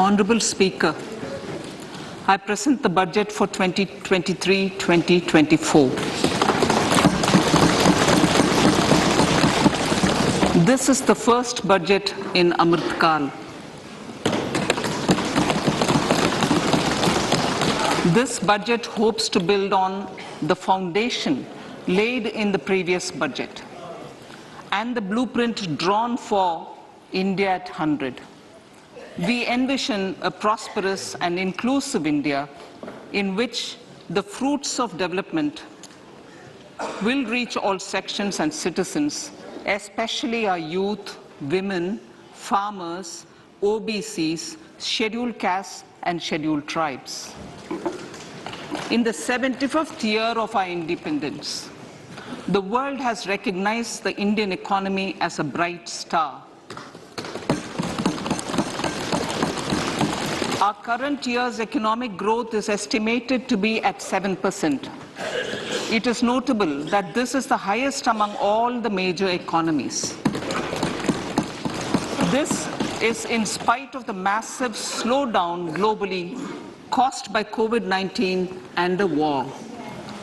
Honorable Speaker, I present the budget for 2023-24. This is the first budget in Amrit Kal. This budget hopes to build on the foundation laid in the previous budget and the blueprint drawn for India at 100. We envision a prosperous and inclusive India in which the fruits of development will reach all sections and citizens, especially our youth, women, farmers, OBCs, scheduled castes and scheduled tribes. In the 75th year of our independence, the world has recognized the Indian economy as a bright star. Our current year's economic growth is estimated to be at 7%. It is notable that this is the highest among all the major economies. This is in spite of the massive slowdown globally caused by COVID-19 and the war.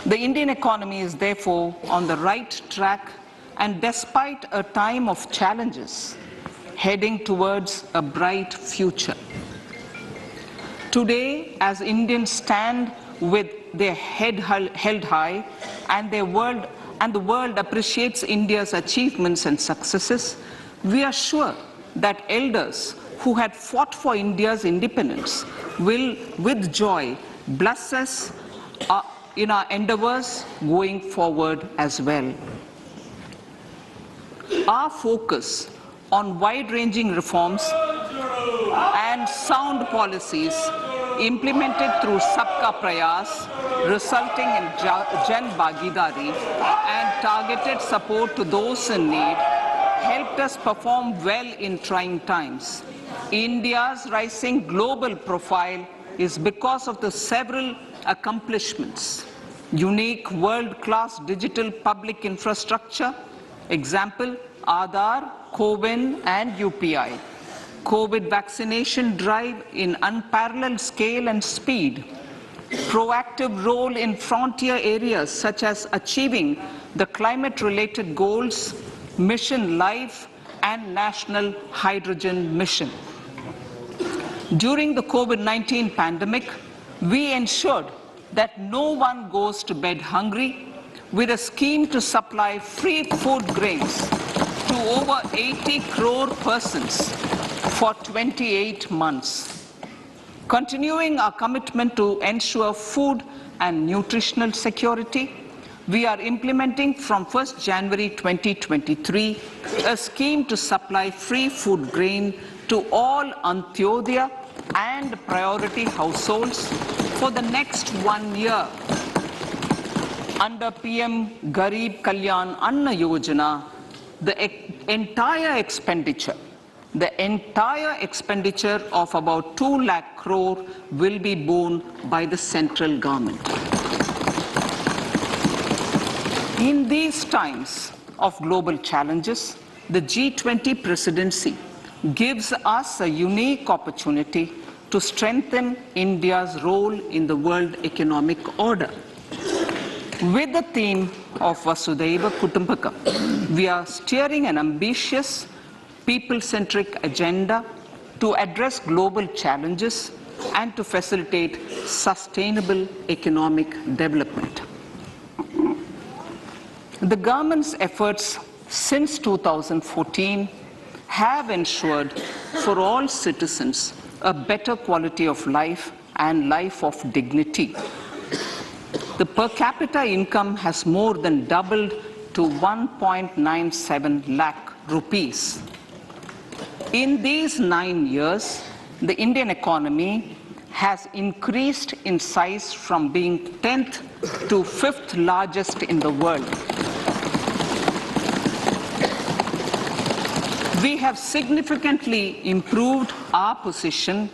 The Indian economy is therefore on the right track and despite a time of challenges, heading towards a bright future. Today, as Indians stand with their head held high and the world appreciates India's achievements and successes, we are sure that elders who had fought for India's independence will, with joy, bless us in our endeavors going forward as well. Our focus on wide-ranging reforms and sound policies implemented through Sabka Prayas, resulting in Jan Bhagidari and targeted support to those in need, helped us perform well in trying times. India's rising global profile is because of the several accomplishments. Unique world-class digital public infrastructure, example, Aadhaar, CoWIN and UPI. COVID vaccination drive in unparalleled scale and speed. Proactive role in frontier areas such as achieving the climate-related goals, Mission Life and National Hydrogen Mission. During the COVID-19 pandemic, we ensured that no one goes to bed hungry with a scheme to supply free food grains to over 80 crore persons for 28 months. Continuing our commitment to ensure food and nutritional security, we are implementing from 1st January 2023 a scheme to supply free food grain to all Antyodaya and priority households for the next 1 year. Under PM Garib Kalyan Anna Yojana, the entire expenditure of about 2 lakh crore will be borne by the central government. In these times of global challenges, the G20 presidency gives us a unique opportunity to strengthen India's role in the world economic order. With the theme of Vasudhaiva Kutumbakam, we are steering an ambitious, people-centric agenda to address global challenges and to facilitate sustainable economic development. The government's efforts since 2014 have ensured for all citizens a better quality of life and life of dignity. The per capita income has more than doubled to 1.97 lakh rupees. In these 9 years, the Indian economy has increased in size from being 10th to 5th largest in the world. We have significantly improved our position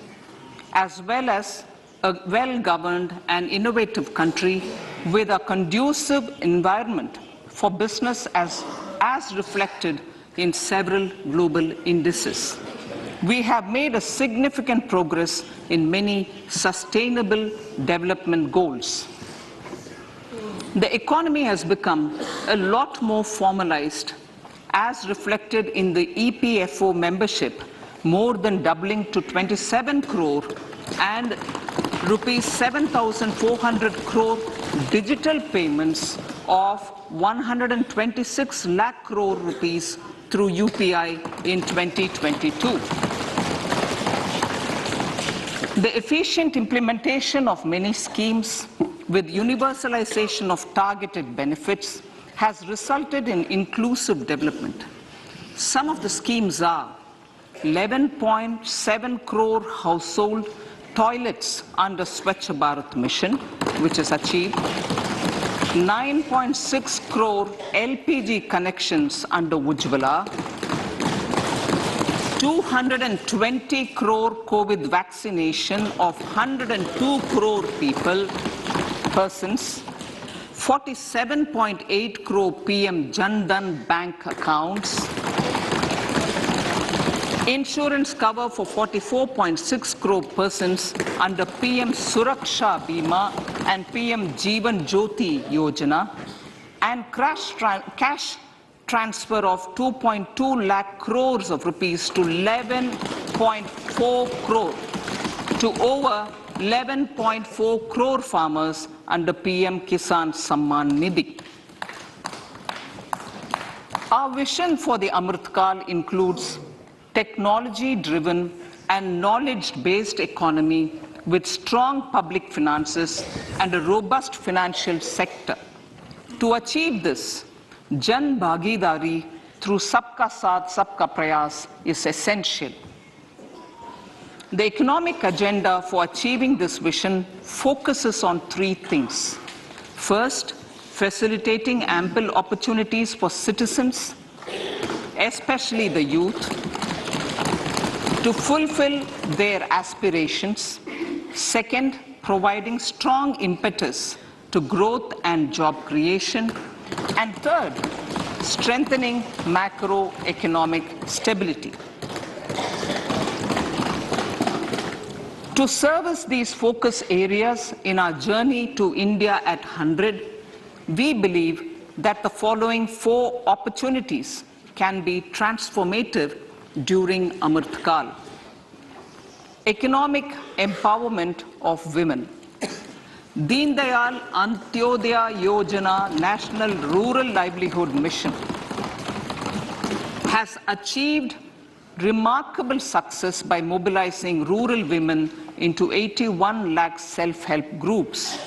as well as a well-governed and innovative country with a conducive environment for business as reflected in several global indices. we have made a significant progress in many sustainable development goals. The economy has become a lot more formalized, as reflected in the EPFO membership, more than doubling to 27 crore, and rupees 7,400 crore digital payments of 126 lakh crore rupees through UPI in 2022. The efficient implementation of many schemes with universalization of targeted benefits has resulted in inclusive development. Some of the schemes are 11.7 crore household toilets under Swachh Bharat mission, which is achieved, 9.6 crore LPG connections under Ujjwala, 220 crore COVID vaccination of 102 crore persons, 47.8 crore PM Jan Dhan bank accounts, insurance cover for 44.6 crore persons under PM Suraksha Bima and PM Jeevan Jyoti Yojana, and cash transfer of 2.2 lakh crores of rupees to 11.4 crore to over 11.4 crore farmers under PM Kisan Samman Nidhi. Our vision for the Amrit Kal includes technology-driven and knowledge-based economy with strong public finances and a robust financial sector. To achieve this, Jan Bhagidari through Sabka Saath, Sabka Prayas is essential. The economic agenda for achieving this vision focuses on three things. First, facilitating ample opportunities for citizens, especially the youth, to fulfill their aspirations. Second, providing strong impetus to growth and job creation. And third, strengthening macroeconomic stability. To service these focus areas in our journey to India at 100, we believe that the following four opportunities can be transformative during Amrit Kal. Economic empowerment of women. Deen Dayal Antyodaya Yojana National Rural Livelihood Mission has achieved remarkable success by mobilizing rural women into 81 lakh self-help groups.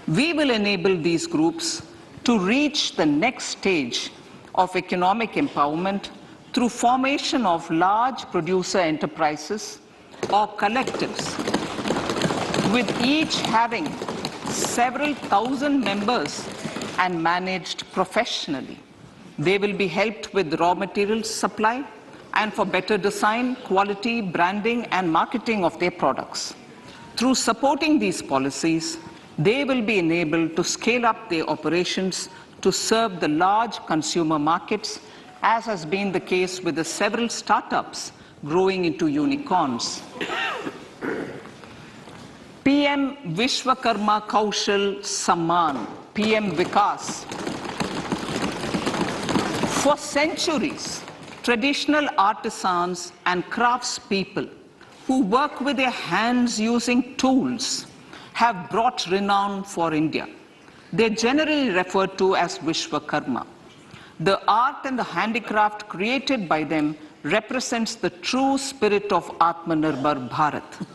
We will enable these groups to reach the next stage of economic empowerment through formation of large producer enterprises or collectives, with each having several thousand members and managed professionally. They will be helped with raw materials supply and for better design, quality, branding, and marketing of their products. Through supporting these policies, they will be enabled to scale up their operations to serve the large consumer markets, as has been the case with the several startups growing into unicorns. PM Vishwakarma Kaushal Samman, PM Vikas. For centuries, traditional artisans and craftspeople who work with their hands using tools have brought renown for India. They're generally referred to as Vishwakarma. The art and the handicraft created by them represents the true spirit of Atmanirbhar Bharat.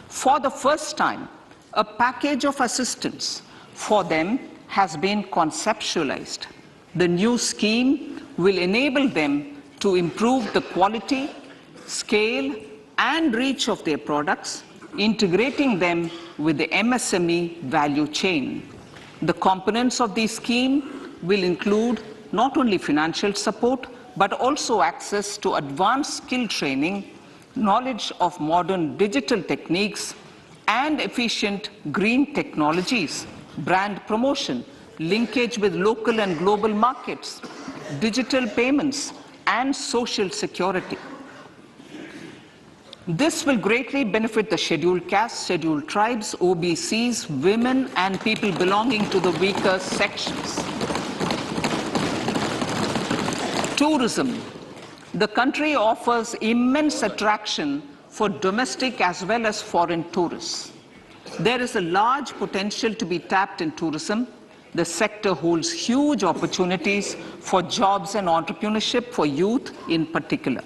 For the first time, a package of assistance for them has been conceptualized. The new scheme will enable them to improve the quality, scale, and reach of their products, integrating them with the MSME value chain. The components of the scheme will include not only financial support, but also access to advanced skill training, knowledge of modern digital techniques, and efficient green technologies, brand promotion, linkage with local and global markets, digital payments, and social security. This will greatly benefit the scheduled castes, scheduled tribes, OBCs, women, and people belonging to the weaker sections. Tourism. The country offers immense attraction for domestic as well as foreign tourists. There is a large potential to be tapped in tourism. The sector holds huge opportunities for jobs and entrepreneurship for youth in particular.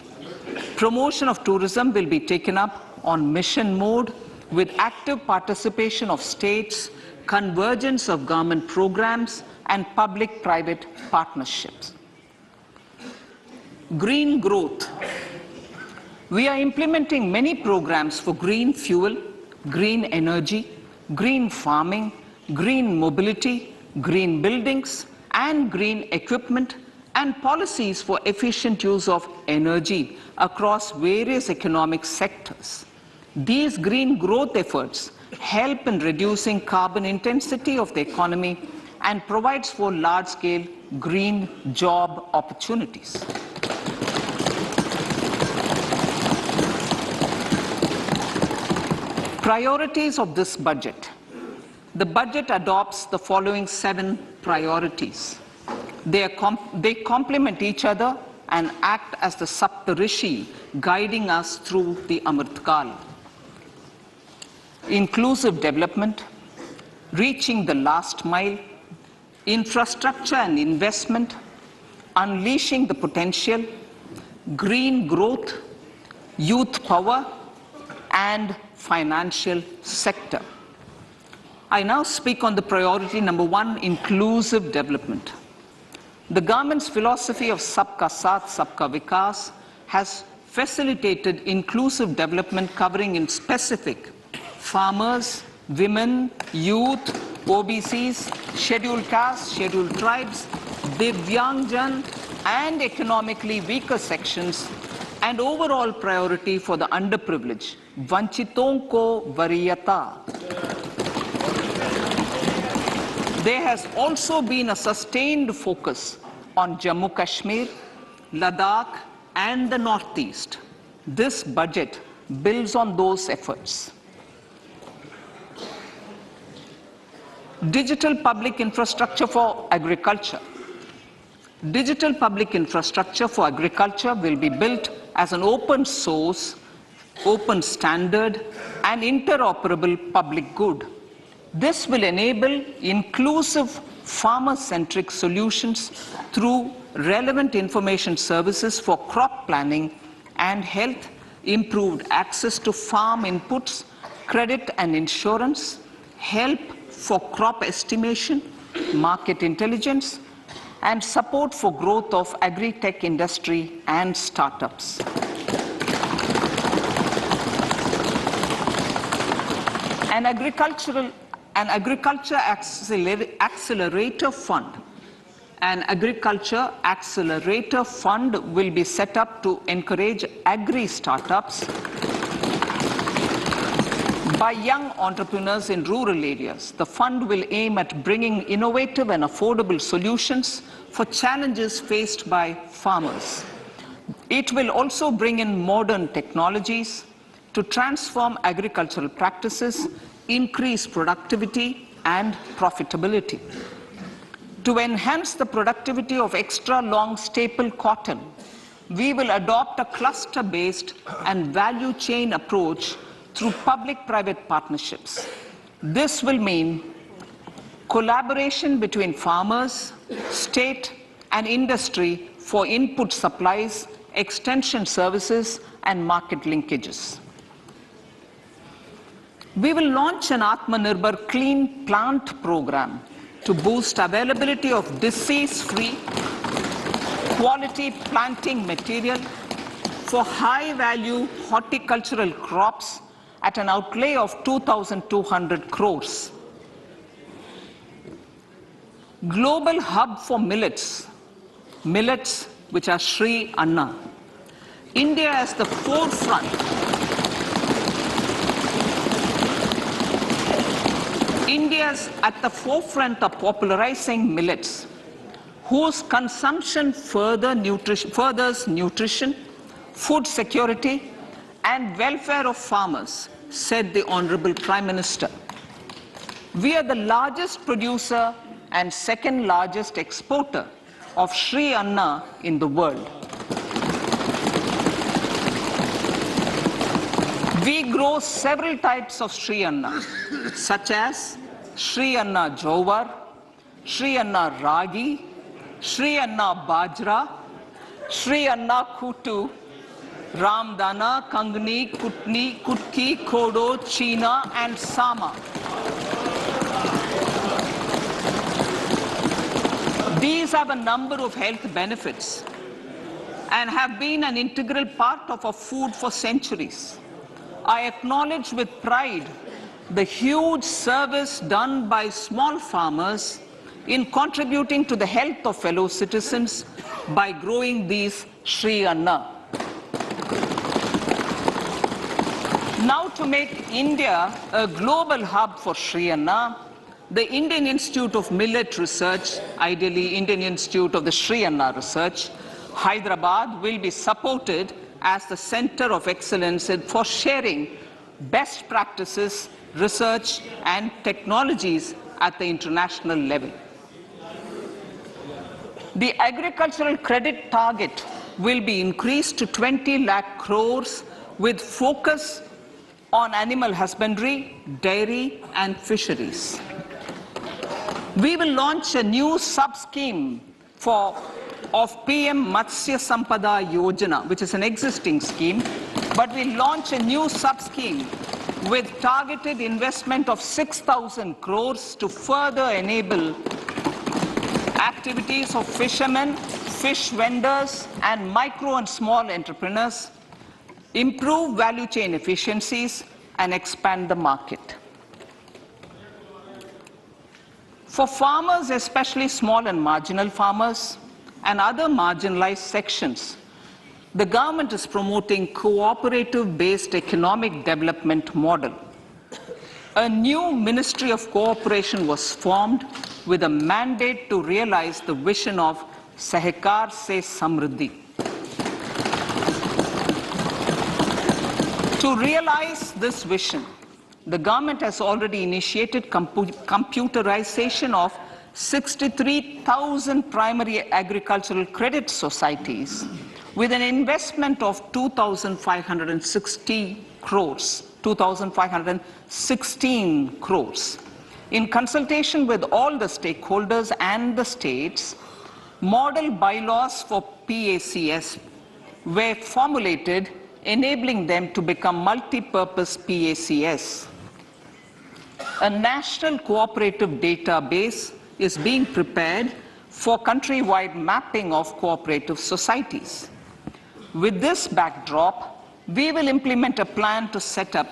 Promotion of tourism will be taken up on mission mode with active participation of states, convergence of government programs, and public-private partnerships. Green growth. We are implementing many programs for green fuel, green energy, green farming, green mobility, green buildings, and green equipment, and policies for efficient use of energy across various economic sectors. These green growth efforts help in reducing carbon intensity of the economy and provides for large-scale green job opportunities. Priorities of this budget. The budget adopts the following 7 priorities. They complement each other and act as the Saptarishi guiding us through the Amritkal. Inclusive development, reaching the last mile, infrastructure and investment, unleashing the potential, green growth, youth power, and financial sector. I now speak on the priority number 1, inclusive development. The government's philosophy of Sabka Saath, Sabka Vikas has facilitated inclusive development covering in specific farmers, women, youth, OBCs, scheduled castes, scheduled tribes, Divyangjan, and economically weaker sections, and overall priority for the underprivileged, Vanchiton ko Variyata. There has also been a sustained focus on Jammu Kashmir, Ladakh, and the Northeast. This budget builds on those efforts. Digital public infrastructure for agriculture. Digital public infrastructure for agriculture will be built as an open source, open standard, and interoperable public good. This will enable inclusive farmer-centric solutions through relevant information services for crop planning and health, improved access to farm inputs, credit and insurance, help for crop estimation, market intelligence, and support for growth of agri-tech industry and startups. An agriculture accelerator fund. An agriculture accelerator fund will be set up to encourage agri-startups by young entrepreneurs in rural areas. The fund will aim at bringing innovative and affordable solutions for challenges faced by farmers. It will also bring in modern technologies to transform agricultural practices, increase productivity and profitability. To enhance the productivity of extra long staple cotton, we will adopt a cluster-based and value chain approach through public-private partnerships. This will mean collaboration between farmers, state, and industry for input supplies, extension services, and market linkages. We will launch an Atmanirbhar Clean Plant program to boost availability of disease-free, quality planting material for high-value horticultural crops at an outlay of 2,200 crores. Global hub for millets, which are Sri Anna. India is the forefront. India's at the forefront of popularizing millets, whose consumption furthers nutrition, food security, and welfare of farmers, said the Honorable Prime Minister. We are the largest producer and second largest exporter of Sri Anna in the world. We grow several types of Sri Anna, such as Sri Anna Jowar, Sri Anna Ragi, Sri Anna Bajra, Sri Anna Kutu, Ramdana, Kangni, Kutni, Kutki, Kodo, China, and Sama. These have a number of health benefits and have been an integral part of our food for centuries. I acknowledge with pride the huge service done by small farmers in contributing to the health of fellow citizens by growing these Sri Anna. Now, to make India a global hub for Sri Anna, the Indian Institute of Millet Research, ideally Indian Institute of the Sri Anna Research, Hyderabad, will be supported as the center of excellence for sharing best practices, research, and technologies at the international level. The agricultural credit target will be increased to 20 lakh crores with focus on animal husbandry, dairy, and fisheries. We will launch a new sub-scheme of PM Matsya Sampada Yojana, which is an existing scheme, but we launch a new sub-scheme with targeted investment of 6,000 crores to further enable activities of fishermen, fish vendors, and micro and small entrepreneurs, improve value chain efficiencies, and expand the market. For farmers, especially small and marginal farmers and other marginalized sections, the government is promoting cooperative-based economic development model. A new Ministry of Cooperation was formed with a mandate to realize the vision of Sahkar Se Samriddhi. To realize this vision, the government has already initiated computerization of 63,000 primary agricultural credit societies with an investment of 2,516 crores. In consultation with all the stakeholders and the states, model bylaws for PACS were formulated, enabling them to become multi-purpose PACS. A national cooperative database is being prepared for countrywide mapping of cooperative societies. With this backdrop, we will implement a plan to set up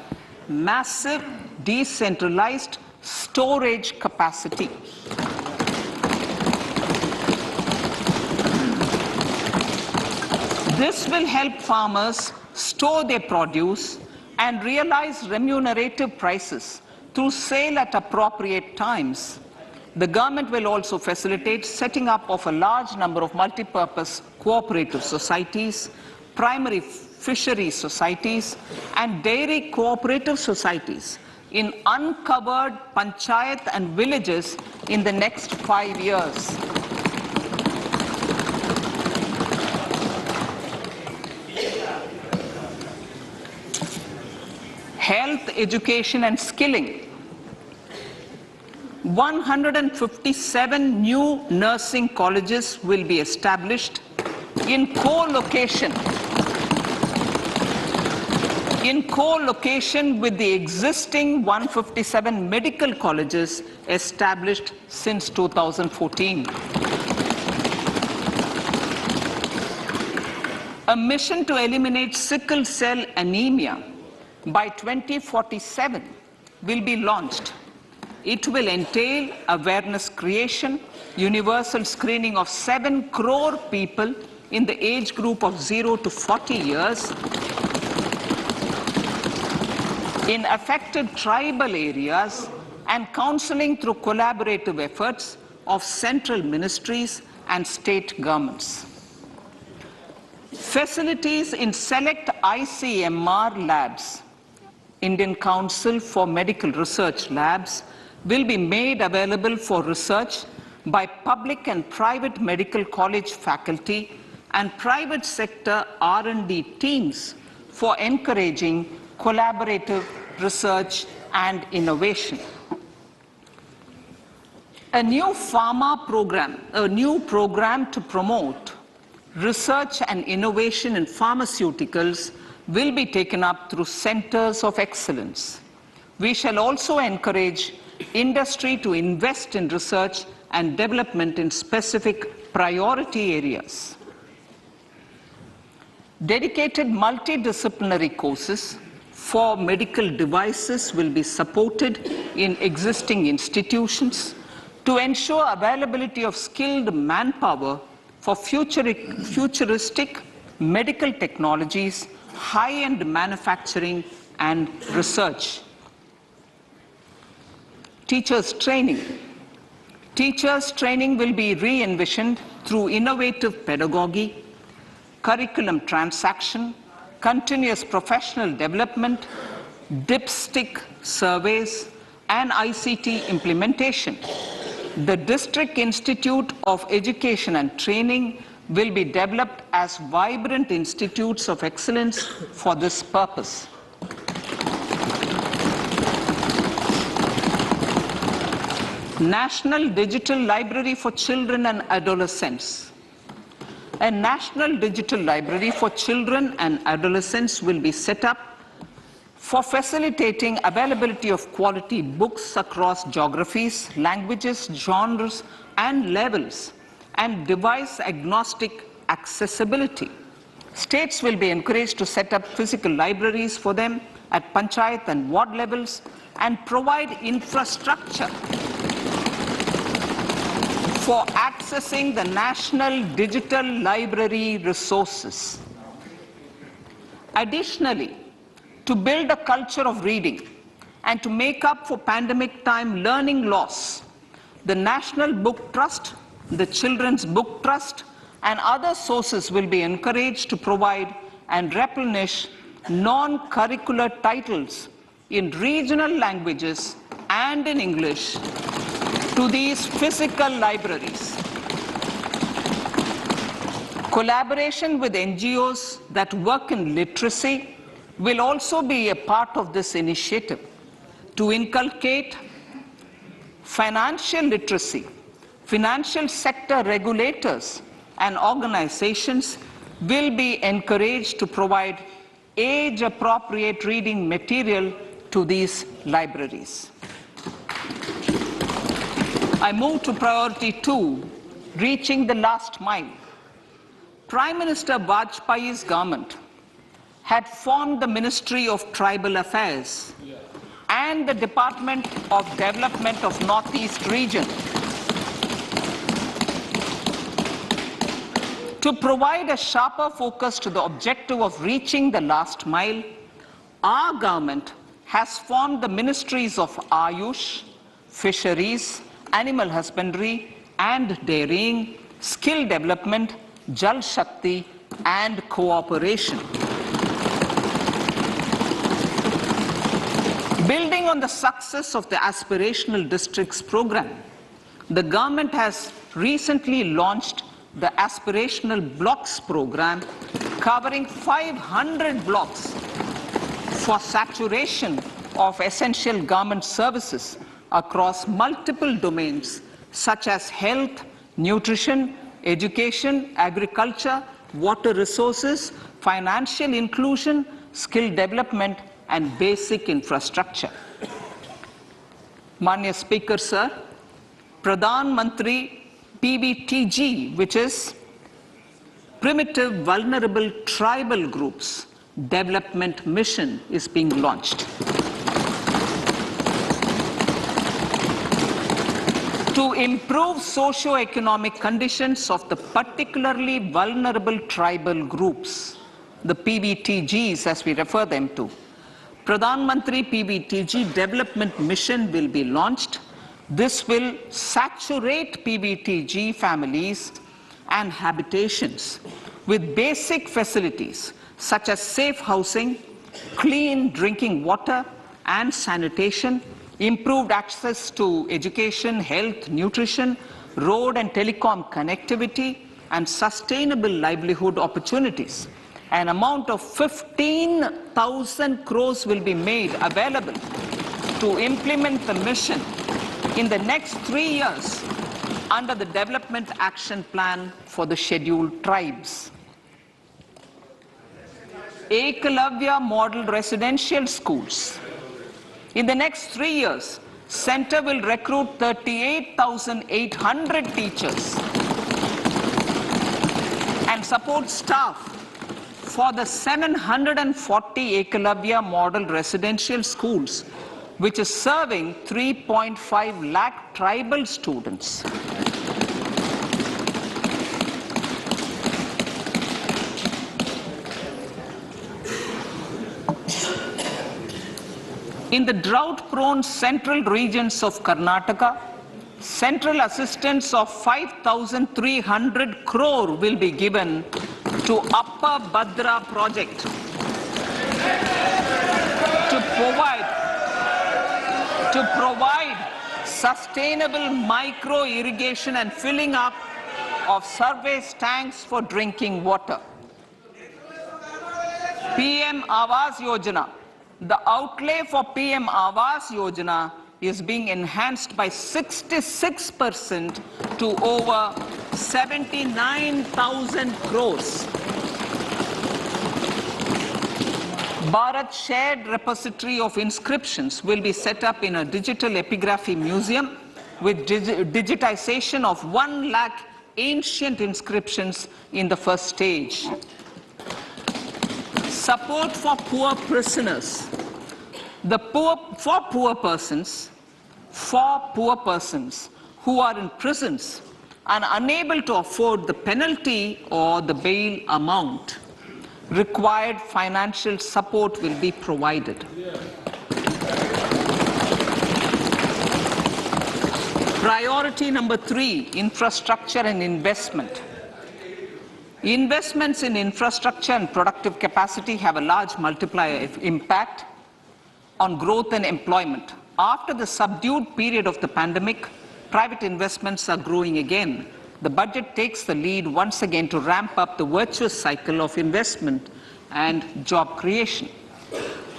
massive decentralized storage capacity. This will help farmers store their produce and realize remunerative prices through sale at appropriate times. The government will also facilitate setting up of a large number of multi-purpose cooperative societies, primary fishery societies, and dairy cooperative societies in uncovered panchayat and villages in the next 5 years. Health, education, and skilling. 157 new nursing colleges will be established in co-location with the existing 157 medical colleges established since 2014. A mission to eliminate sickle cell anemia by 2047 will be launched. It will entail awareness creation, universal screening of 7 crore people in the age group of 0 to 40 years in affected tribal areas, and counseling through collaborative efforts of central ministries and state governments. Facilities in select ICMR labs, Indian Council for Medical Research Labs, will be made available for research by public and private medical college faculty and private sector R&D teams for encouraging collaborative research and innovation. A new program to promote research and innovation in pharmaceuticals will be taken up through centers of excellence. We shall also encourage industry to invest in research and development in specific priority areas. Dedicated multidisciplinary courses for medical devices will be supported in existing institutions to ensure availability of skilled manpower for futuristic medical technologies, high-end manufacturing, and research. Teachers' training. Teachers' training will be re-envisioned through innovative pedagogy, curriculum transaction, continuous professional development, dipstick surveys, and ICT implementation. The District Institute of Education and Training will be developed as vibrant institutes of excellence for this purpose. National Digital Library for Children and Adolescents. A National Digital Library for Children and Adolescents will be set up for facilitating availability of quality books across geographies, languages, genres, and levels, and device-agnostic accessibility. States will be encouraged to set up physical libraries for them at panchayat and ward levels and provide infrastructure for accessing the national digital library resources. Additionally, to build a culture of reading and to make up for pandemic time learning loss, the National Book Trust, the Children's Book Trust, and other sources will be encouraged to provide and replenish non-curricular titles in regional languages and in English to these physical libraries. Collaboration with NGOs that work in literacy will also be a part of this initiative to inculcate financial literacy. Financial sector regulators and organizations will be encouraged to provide age-appropriate reading material to these libraries. I move to priority 2, reaching the last mile. Prime Minister Vajpayee's government had formed the Ministry of Tribal Affairs and the Department of Development of Northeast Region to provide a sharper focus to the objective of reaching the last mile. Our government has formed the Ministries of Ayush, Fisheries, Animal Husbandry and Dairying, Skill Development, Jal Shakti and Cooperation. Building on the success of the Aspirational Districts program, the government has recently launched the Aspirational Blocks program, covering 500 blocks for saturation of essential government services across multiple domains such as health, nutrition, education, agriculture, water resources, financial inclusion, skill development, and basic infrastructure. Manya Speaker, sir, Pradhan Mantri PBTG, which is Primitive Vulnerable Tribal Groups Development Mission, is being launched. To improve socio-economic conditions of the particularly vulnerable tribal groups, the PBTGs as we refer them to, Pradhan Mantri PBTG Development Mission will be launched. This will saturate PBTG families and habitations with basic facilities such as safe housing, clean drinking water and sanitation, improved access to education, health, nutrition, road and telecom connectivity, and sustainable livelihood opportunities. An amount of 15,000 crores will be made available to implement the mission in the next 3 years under the Development Action Plan for the Scheduled Tribes. Ekalavya Model Residential Schools. In the next 3 years, Center will recruit 38,800 teachers and support staff for the 740 Ekalavya Model Residential Schools, which is serving 3.5 lakh tribal students. In the drought-prone central regions of Karnataka, central assistance of 5,300 crore will be given to Upper Bhadra project to provide sustainable micro-irrigation and filling up of surface tanks for drinking water. PM Awas Yojana. The outlay for PM Awas Yojana is being enhanced by 66% to over 79,000 crores. Bharat Shared Repository of Inscriptions will be set up in a digital epigraphy museum with digitization of 1 lakh ancient inscriptions in the first stage. Support for poor prisoners. For poor persons who are in prisons and unable to afford the penalty or the bail amount, required financial support will be provided. Priority number 3, infrastructure and investment. Investments in infrastructure and productive capacity have a large multiplier impact on growth and employment. After the subdued period of the pandemic, private investments are growing again. The budget takes the lead once again to ramp up the virtuous cycle of investment and job creation.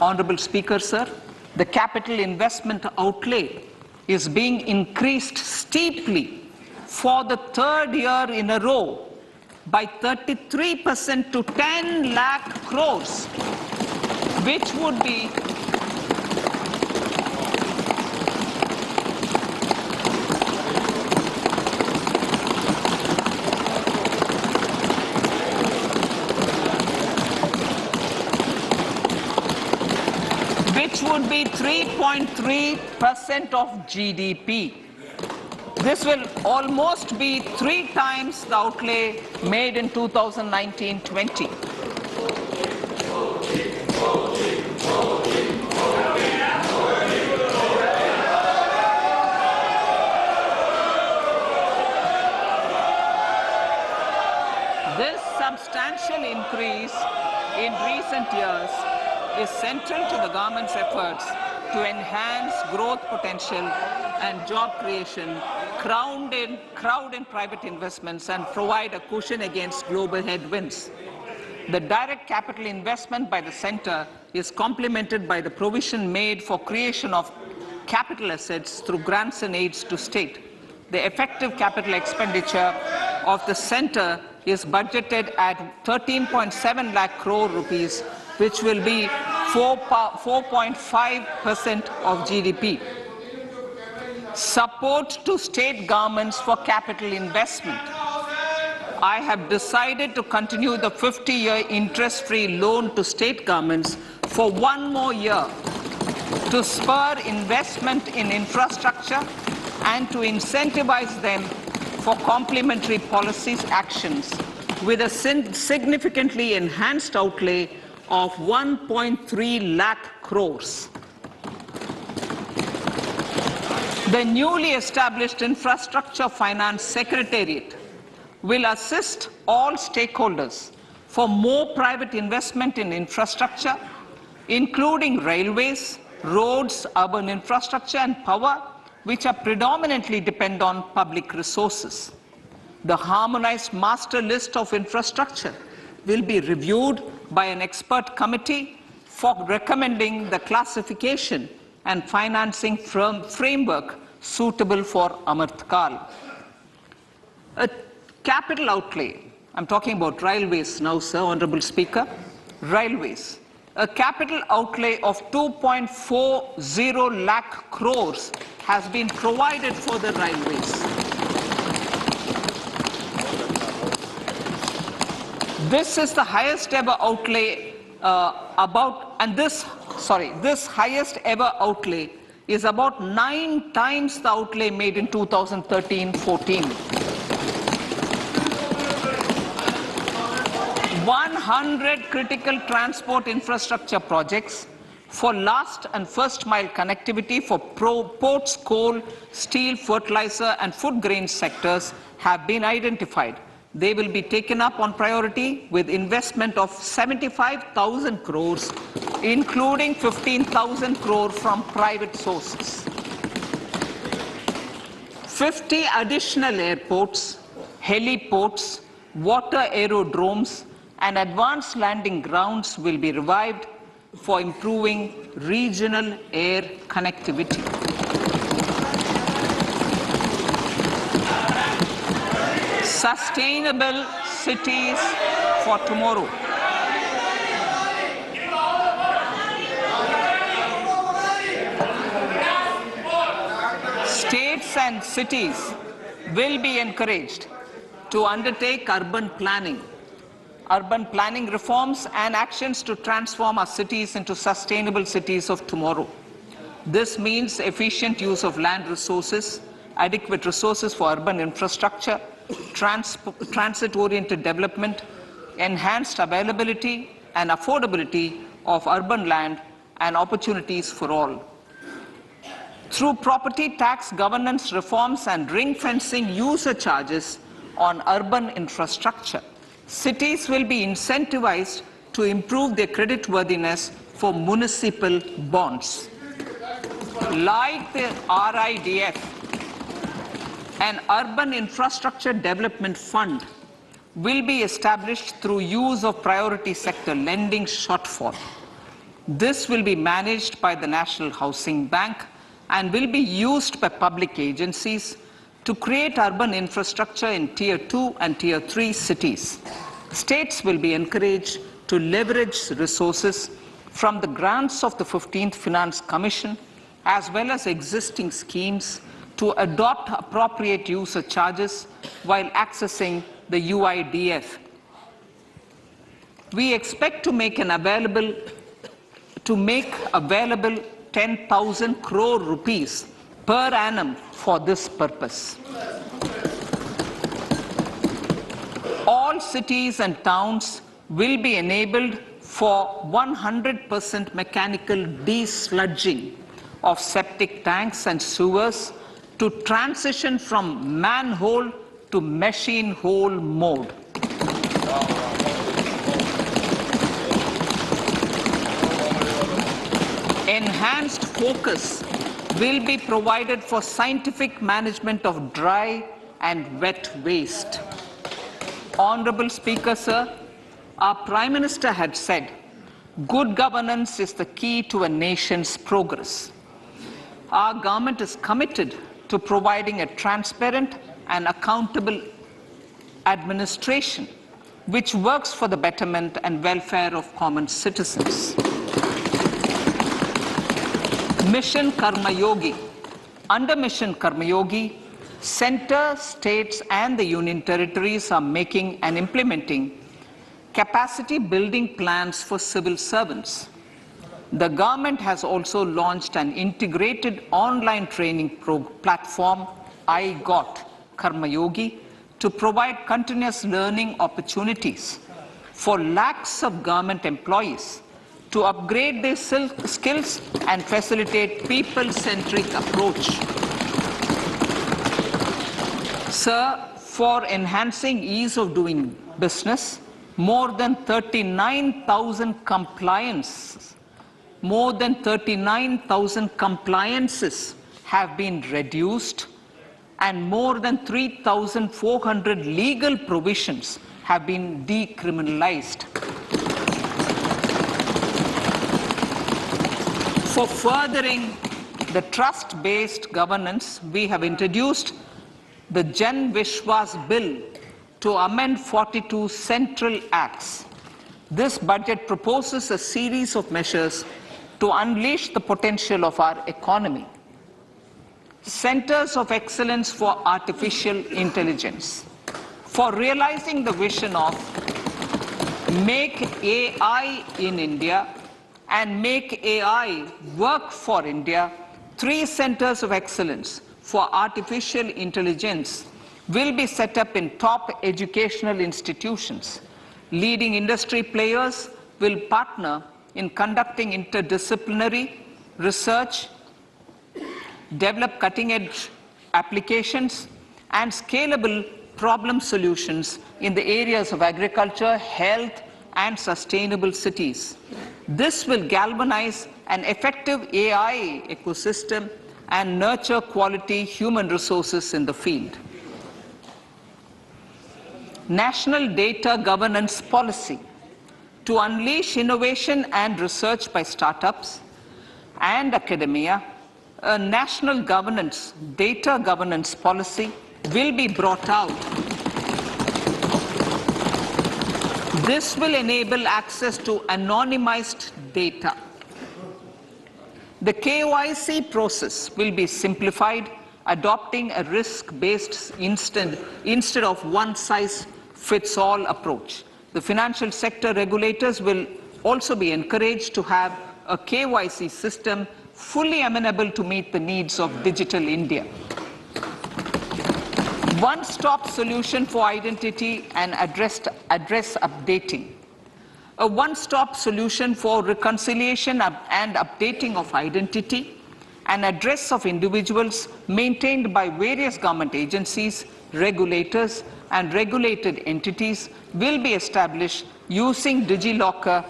Honorable Speaker, sir, the capital investment outlay is being increased steeply for the 3rd year in a row by 33% to 10 lakh crores, which would be which would be 3.3% of GDP. This will almost be 3 times the outlay made in 2019-20. This substantial increase in recent years is central to the government's efforts to enhance growth potential and job creation, crowd in private investments, and provide a cushion against global headwinds. The direct capital investment by the center is complemented by the provision made for creation of capital assets through grants and aids to state. The effective capital expenditure of the center is budgeted at 13.7 lakh crore rupees, which will be 4.5% of GDP. Support to state governments for capital investment. I have decided to continue the 50-year interest-free loan to state governments for 1 more year to spur investment in infrastructure and to incentivize them for complementary policies actions with a significantly enhanced outlay of 1.3 lakh crores. The newly established Infrastructure Finance Secretariat will assist all stakeholders for more private investment in infrastructure, including railways, roads, urban infrastructure and power, which are predominantly depend on public resources. The harmonized master list of infrastructure will be reviewed by an expert committee for recommending the classification and financing framework suitable for Amartkal. A capital outlay, I'm talking about railways now, sir, Honorable Speaker, railways. A capital outlay of 2.40 lakh crores has been provided for the railways. This is the highest ever outlay this highest ever outlay is about 9 times the outlay made in 2013-14. 100 critical transport infrastructure projects for last and first mile connectivity for ports, coal, steel, fertilizer and food grain sectors have been identified. They will be taken up on priority with investment of 75,000 crores, including 15,000 crore from private sources. 50 additional airports, heliports, water aerodromes, and advanced landing grounds will be revived for improving regional air connectivity. Sustainable cities for tomorrow. States and cities will be encouraged to undertake urban planning reforms and actions to transform our cities into sustainable cities of tomorrow. This means efficient use of land resources, adequate resources for urban infrastructure, transit-oriented development, enhanced availability and affordability of urban land and opportunities for all. Through property tax governance reforms and ring-fencing user charges on urban infrastructure, cities will be incentivized to improve their creditworthiness for municipal bonds. Like the RIDF, an urban infrastructure development fund will be established through use of priority sector lending shortfall. This will be managed by the National Housing Bank and will be used by public agencies to create urban infrastructure in Tier 2 and Tier 3 cities. States will be encouraged to leverage resources from the grants of the 15th Finance Commission as well as existing schemes to adopt appropriate user charges while accessing the UIDF. We expect to make available 10,000 crore rupees per annum for this purpose. All cities and towns will be enabled for 100% mechanical desludging of septic tanks and sewers to transition from manhole to machine hole mode. Enhanced focus will be provided for scientific management of dry and wet waste. Honorable Speaker, sir, our Prime Minister had said, good governance is the key to a nation's progress. Our government is committed to providing a transparent and accountable administration which works for the betterment and welfare of common citizens. Mission Karma Yogi. Under Mission Karma Yogi, Centre, states and the Union territories are making and implementing capacity building plans for civil servants. The government has also launched an integrated online training platform, I Got Karma Yogi, to provide continuous learning opportunities for lakhs of government employees to upgrade their skills and facilitate people-centric approach. Sir, for enhancing ease of doing business, more than 39,000 compliances have been reduced, and more than 3,400 legal provisions have been decriminalized. For furthering the trust-based governance, we have introduced the Jan Vishwas Bill to amend 42 central acts. This budget proposes a series of measures to unleash the potential of our economy. Centers of Excellence for Artificial Intelligence. For realizing the vision of Make AI in India and Make AI Work for India, 3 centers of excellence for artificial intelligence will be set up in top educational institutions. Leading industry players will partner in conducting interdisciplinary research, develop cutting-edge applications, and scalable problem solutions in the areas of agriculture, health, and sustainable cities. This will galvanize an effective AI ecosystem and nurture quality human resources in the field. National Data Governance Policy. To unleash innovation and research by startups and academia, a national data governance policy will be brought out. This will enable access to anonymized data. The KYC process will be simplified, adopting a risk-based instead of one-size-fits-all approach. The financial sector regulators will also be encouraged to have a KYC system fully amenable to meet the needs of digital India. One-stop solution for identity and address updating. A one-stop solution for reconciliation and updating of identity and address of individuals maintained by various government agencies, regulators, and regulated entities will be established using DigiLocker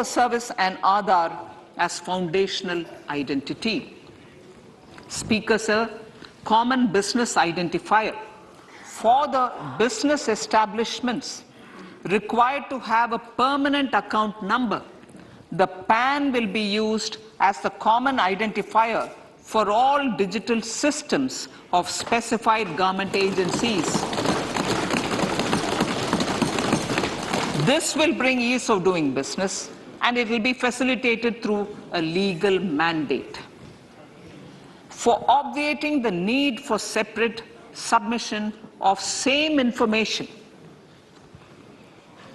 service and Aadhaar as foundational identity. Speaker, sir, common business identifier. For the business establishments required to have a permanent account number, the PAN will be used as the common identifier for all digital systems of specified government agencies. This will bring ease of doing business, and it will be facilitated through a legal mandate. For obviating the need for separate submission of same information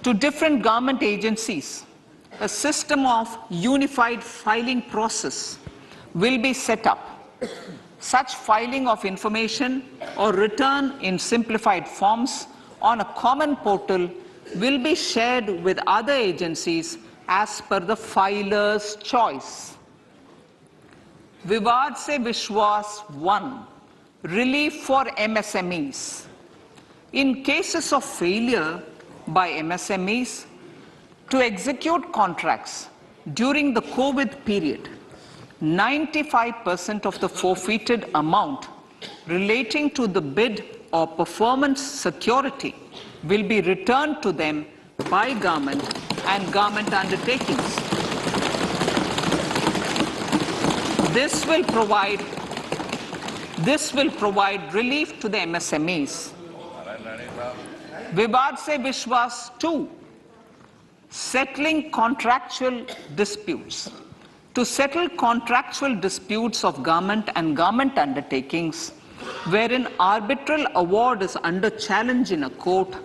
to different government agencies, a system of unified filing process will be set up. Such filing of information or return in simplified forms on a common portal will be shared with other agencies as per the filer's choice. Vivad Se Vishwas 1. Relief for MSMEs. In cases of failure by MSMEs to execute contracts during the COVID period, 95% of the forfeited amount relating to the bid or performance security will be returned to them by government and government undertakings. This will provide relief to the MSMEs. Vivad Se Vishwas 2. Settling contractual disputes. To settle contractual disputes of government and government undertakings, wherein arbitral award is under challenge in a court,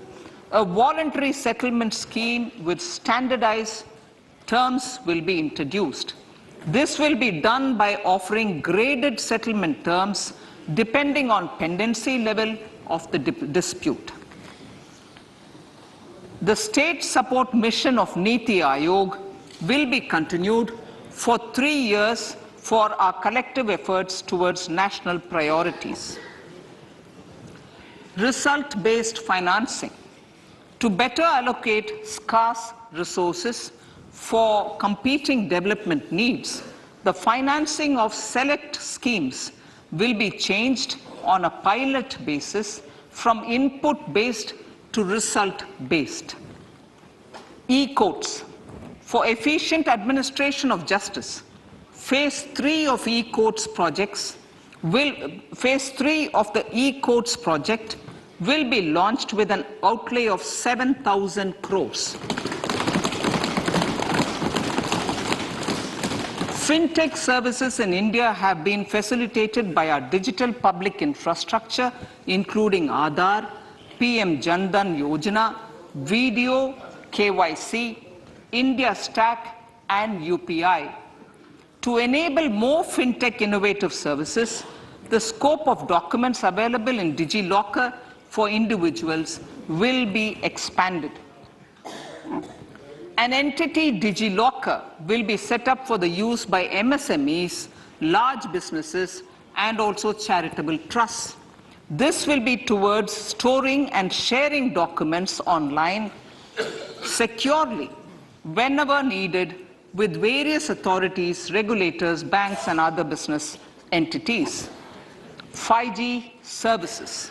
a voluntary settlement scheme with standardized terms will be introduced. This will be done by offering graded settlement terms depending on pendency level of the dispute. The state support mission of Niti Aayog will be continued for 3 years for our collective efforts towards national priorities. Result-based financing. To better allocate scarce resources for competing development needs, the financing of select schemes will be changed on a pilot basis from input-based to result-based. E-courts. For efficient administration of justice, Phase 3 of the e-courts project will be launched with an outlay of 7,000 crores. Fintech services in India have been facilitated by our digital public infrastructure, including Aadhaar, PM Jan Dhan Yojana, Video, KYC, India Stack, and UPI. To enable more fintech innovative services, the scope of documents available in DigiLocker for individuals will be expanded. An entity, DigiLocker, will be set up for the use by MSMEs, large businesses, and also charitable trusts. This will be towards storing and sharing documents online securely whenever needed with various authorities, regulators, banks, and other business entities. 5G services.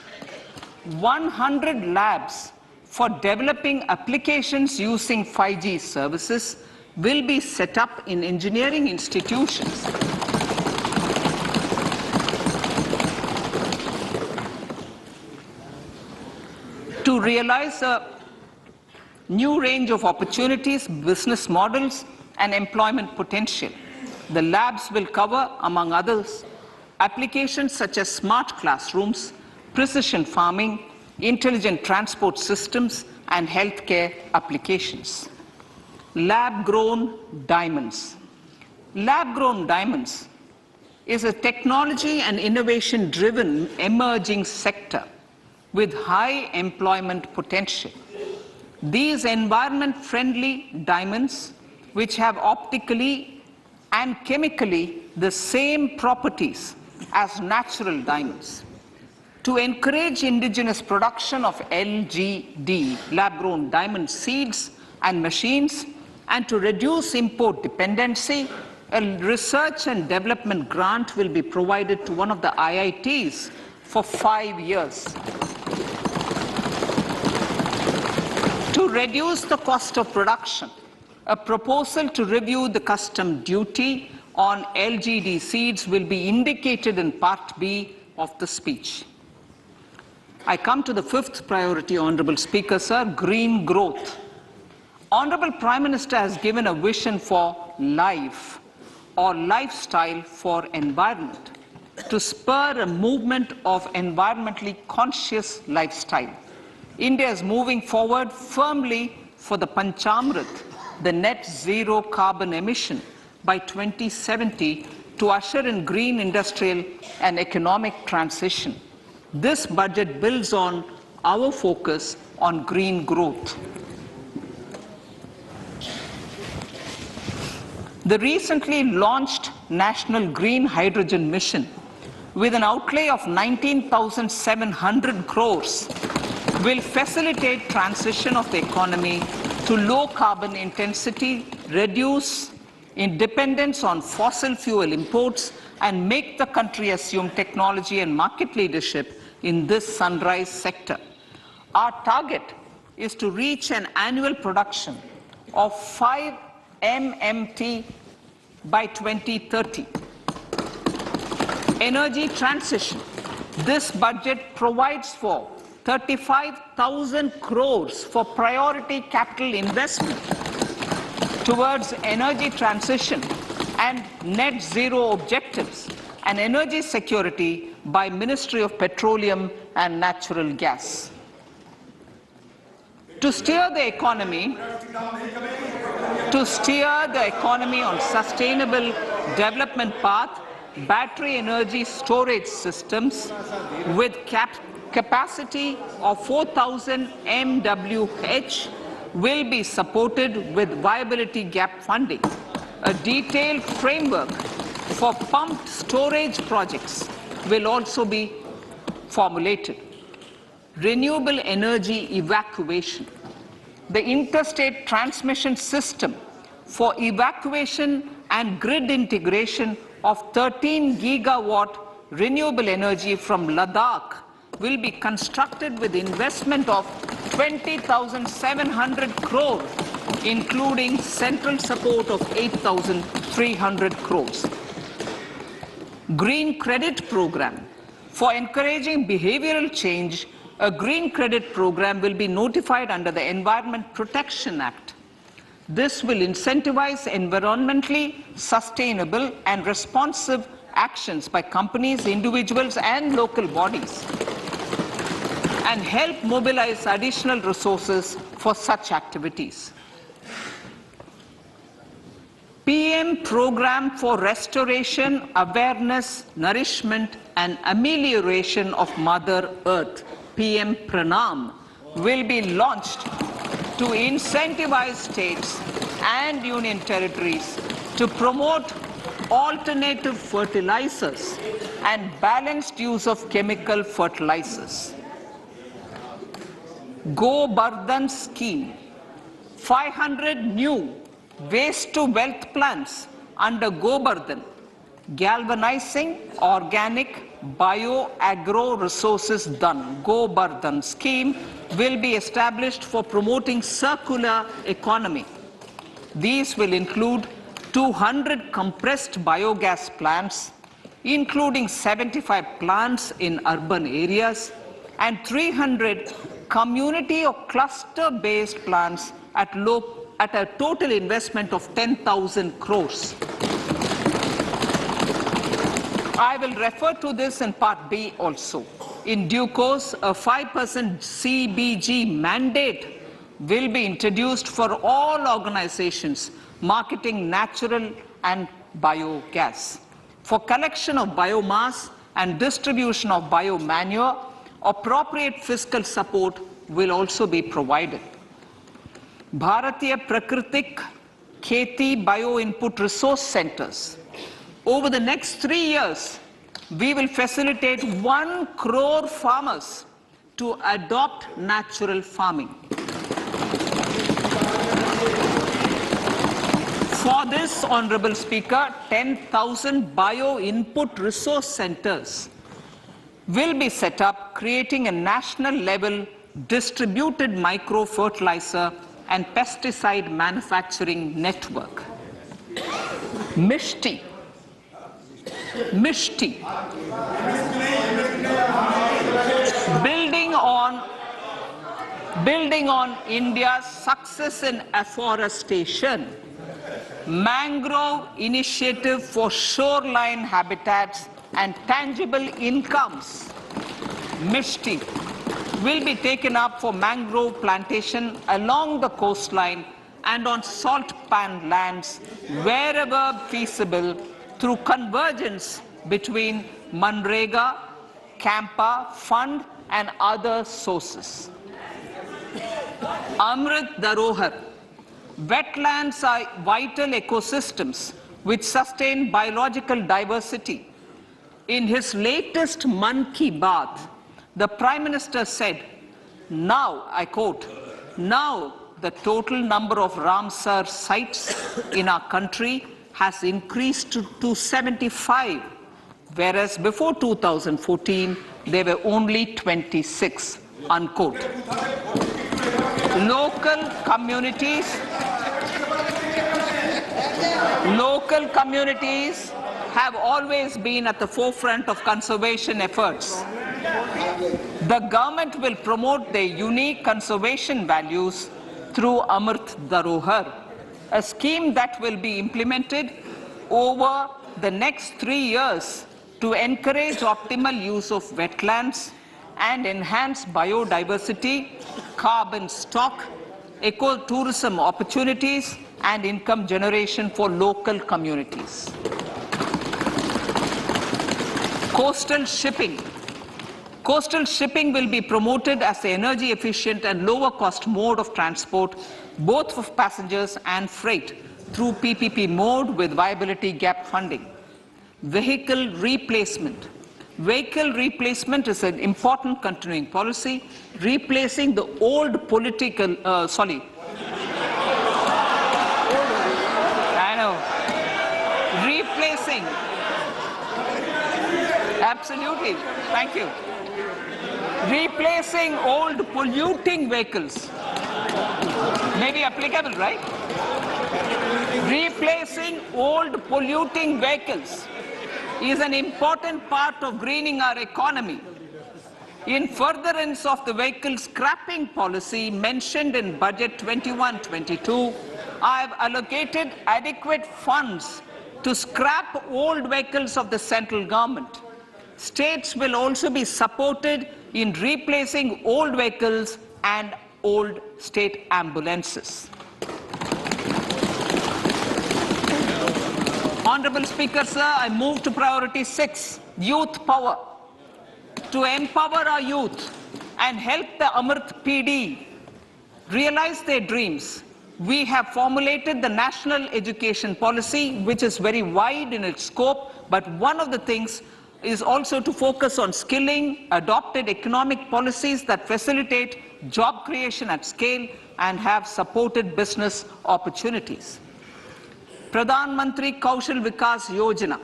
100 labs for developing applications using 5G services will be set up in engineering institutions. To realize a new range of opportunities, business models, and employment potential, the labs will cover, among others, applications such as smart classrooms, precision farming, intelligent transport systems, and healthcare applications. Lab-grown diamonds. Lab-grown diamonds is a technology and innovation-driven emerging sector with high employment potential. These environment-friendly diamonds, which have optically and chemically the same properties as natural diamonds. To encourage indigenous production of LGD, lab-grown diamond seeds and machines, and to reduce import dependency, a research and development grant will be provided to one of the IITs for 5 years. To reduce the cost of production, a proposal to review the custom duty on LGD seeds will be indicated in Part B of the speech. I come to the fifth priority, Honorable Speaker, sir, green growth. Honorable Prime Minister has given a vision for life or lifestyle for environment to spur a movement of environmentally conscious lifestyle. India is moving forward firmly for the Panchamrit, the net zero carbon emission by 2070 to usher in green industrial and economic transition. This budget builds on our focus on green growth. The recently launched National Green Hydrogen Mission, with an outlay of 19,700 crores, will facilitate transition of the economy to low carbon intensity, reduce dependence on fossil fuel imports, and make the country assume technology and market leadership in this sunrise sector. Our target is to reach an annual production of 5 MMT by 2030. Energy transition. This budget provides for 35,000 crores for priority capital investment towards energy transition and net zero objectives and energy security by Ministry of Petroleum and Natural Gas. To steer the economy on sustainable development path, battery energy storage systems with capacity of 4,000 MWH will be supported with viability gap funding. A detailed framework for pumped storage projects will also be formulated. Renewable energy evacuation. the interstate transmission system for evacuation and grid integration of 13 gigawatt renewable energy from Ladakh will be constructed with investment of 20,700 crore, including central support of 8,300 crores. Green Credit Program. For encouraging behavioral change, a green credit program will be notified under the Environment Protection Act. This will incentivize environmentally sustainable and responsive actions by companies, individuals, and local bodies, and help mobilize additional resources for such activities. PM Program for Restoration, Awareness, Nourishment, and Amelioration of Mother Earth, PM Pranam, will be launched to incentivize states and union territories to promote alternative fertilizers and balanced use of chemical fertilizers. Go Bardhan Scheme. 500 new waste to wealth plants under Go Bardhan, galvanizing organic bio-agro resources done. Go Bardhan scheme will be established for promoting circular economy. These will include 200 compressed biogas plants, including 75 plants in urban areas, and 300 community or cluster-based plants at a total investment of 10,000 crores. I will refer to this in Part B also. In due course, a 5% CBG mandate will be introduced for all organizations marketing natural and biogas. For collection of biomass and distribution of biomanure, appropriate fiscal support will also be provided. Bharatiya Prakritik Kheti Bio Input Resource Centers. Over the next 3 years, we will facilitate 1 crore farmers to adopt natural farming. For this, Honorable Speaker, 10,000 bio input resource centers will be set up, creating a national level distributed micro fertilizer and pesticide manufacturing network. Mishti. Building on India's success in afforestation, mangrove initiative for shoreline habitats and tangible incomes, Mishti, will be taken up for mangrove plantation along the coastline and on salt pan lands wherever feasible through convergence between Manrega, Campa, Fund and other sources. Amrit Dharohar. Wetlands are vital ecosystems which sustain biological diversity. In his latest Mann Ki Baat, the Prime Minister said, now, I quote, now the total number of Ramsar sites in our country has increased to 75, whereas before 2014, there were only 26, unquote. Local communities have always been at the forefront of conservation efforts. The government will promote their unique conservation values through Amrit Dharohar, a scheme that will be implemented over the next 3 years to encourage optimal use of wetlands and enhance biodiversity, carbon stock, ecotourism opportunities, and income generation for local communities. Coastal shipping. Coastal shipping will be promoted as the energy efficient and lower cost mode of transport, both for passengers and freight, through PPP mode with viability gap funding. Vehicle replacement. Vehicle replacement is an important continuing policy, replacing the old replacing, absolutely, thank you, replacing old polluting vehicles, may be applicable, right? Replacing old polluting vehicles is an important part of greening our economy. In furtherance of the vehicle scrapping policy mentioned in Budget 21-22, I have allocated adequate funds to scrap old vehicles of the central government. States will also be supported in replacing old vehicles and old state ambulances. Honorable Speaker, sir, I move to priority 6, youth power. To empower our youth and help the Amrit PD realize their dreams, we have formulated the National Education Policy, which is very wide in its scope, but one of the things is also to focus on skilling, adopted economic policies that facilitate job creation at scale and have supported business opportunities. Pradhan Mantri Kaushal Vikas Yojana.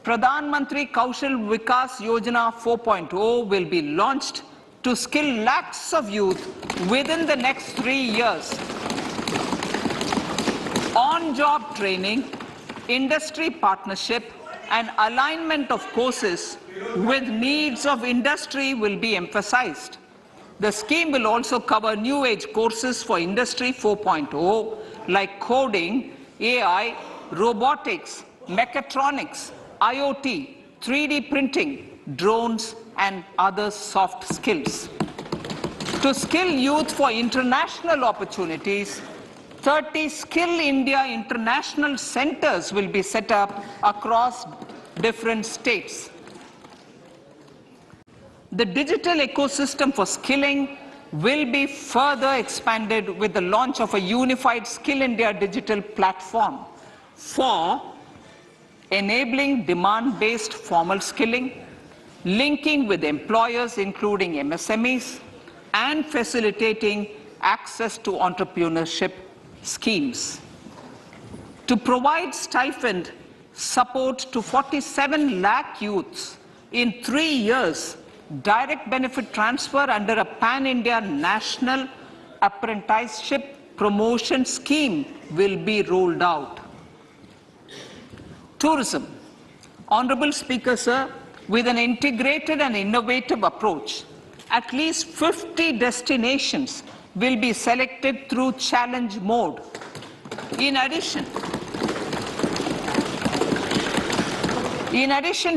Pradhan Mantri Kaushal Vikas Yojana 4.0 will be launched to skill lakhs of youth within the next 3 years. On-job training, industry partnership, and alignment of courses with needs of industry will be emphasized. The scheme will also cover new age courses for Industry 4.0 like coding, AI, robotics, mechatronics, IoT, 3D printing, drones, and other soft skills. To skill youth for international opportunities, 30 Skill India international centers will be set up across different states. The digital ecosystem for skilling will be further expanded with the launch of a unified Skill India digital platform for enabling demand-based formal skilling, linking with employers including MSMEs, and facilitating access to entrepreneurship schemes. To provide stipend support to 47 lakh youths in 3 years, direct benefit transfer under a pan-India national apprenticeship promotion scheme will be rolled out. Tourism. Honorable Speaker, sir, with an integrated and innovative approach, at least 50 destinations will be selected through challenge mode. In addition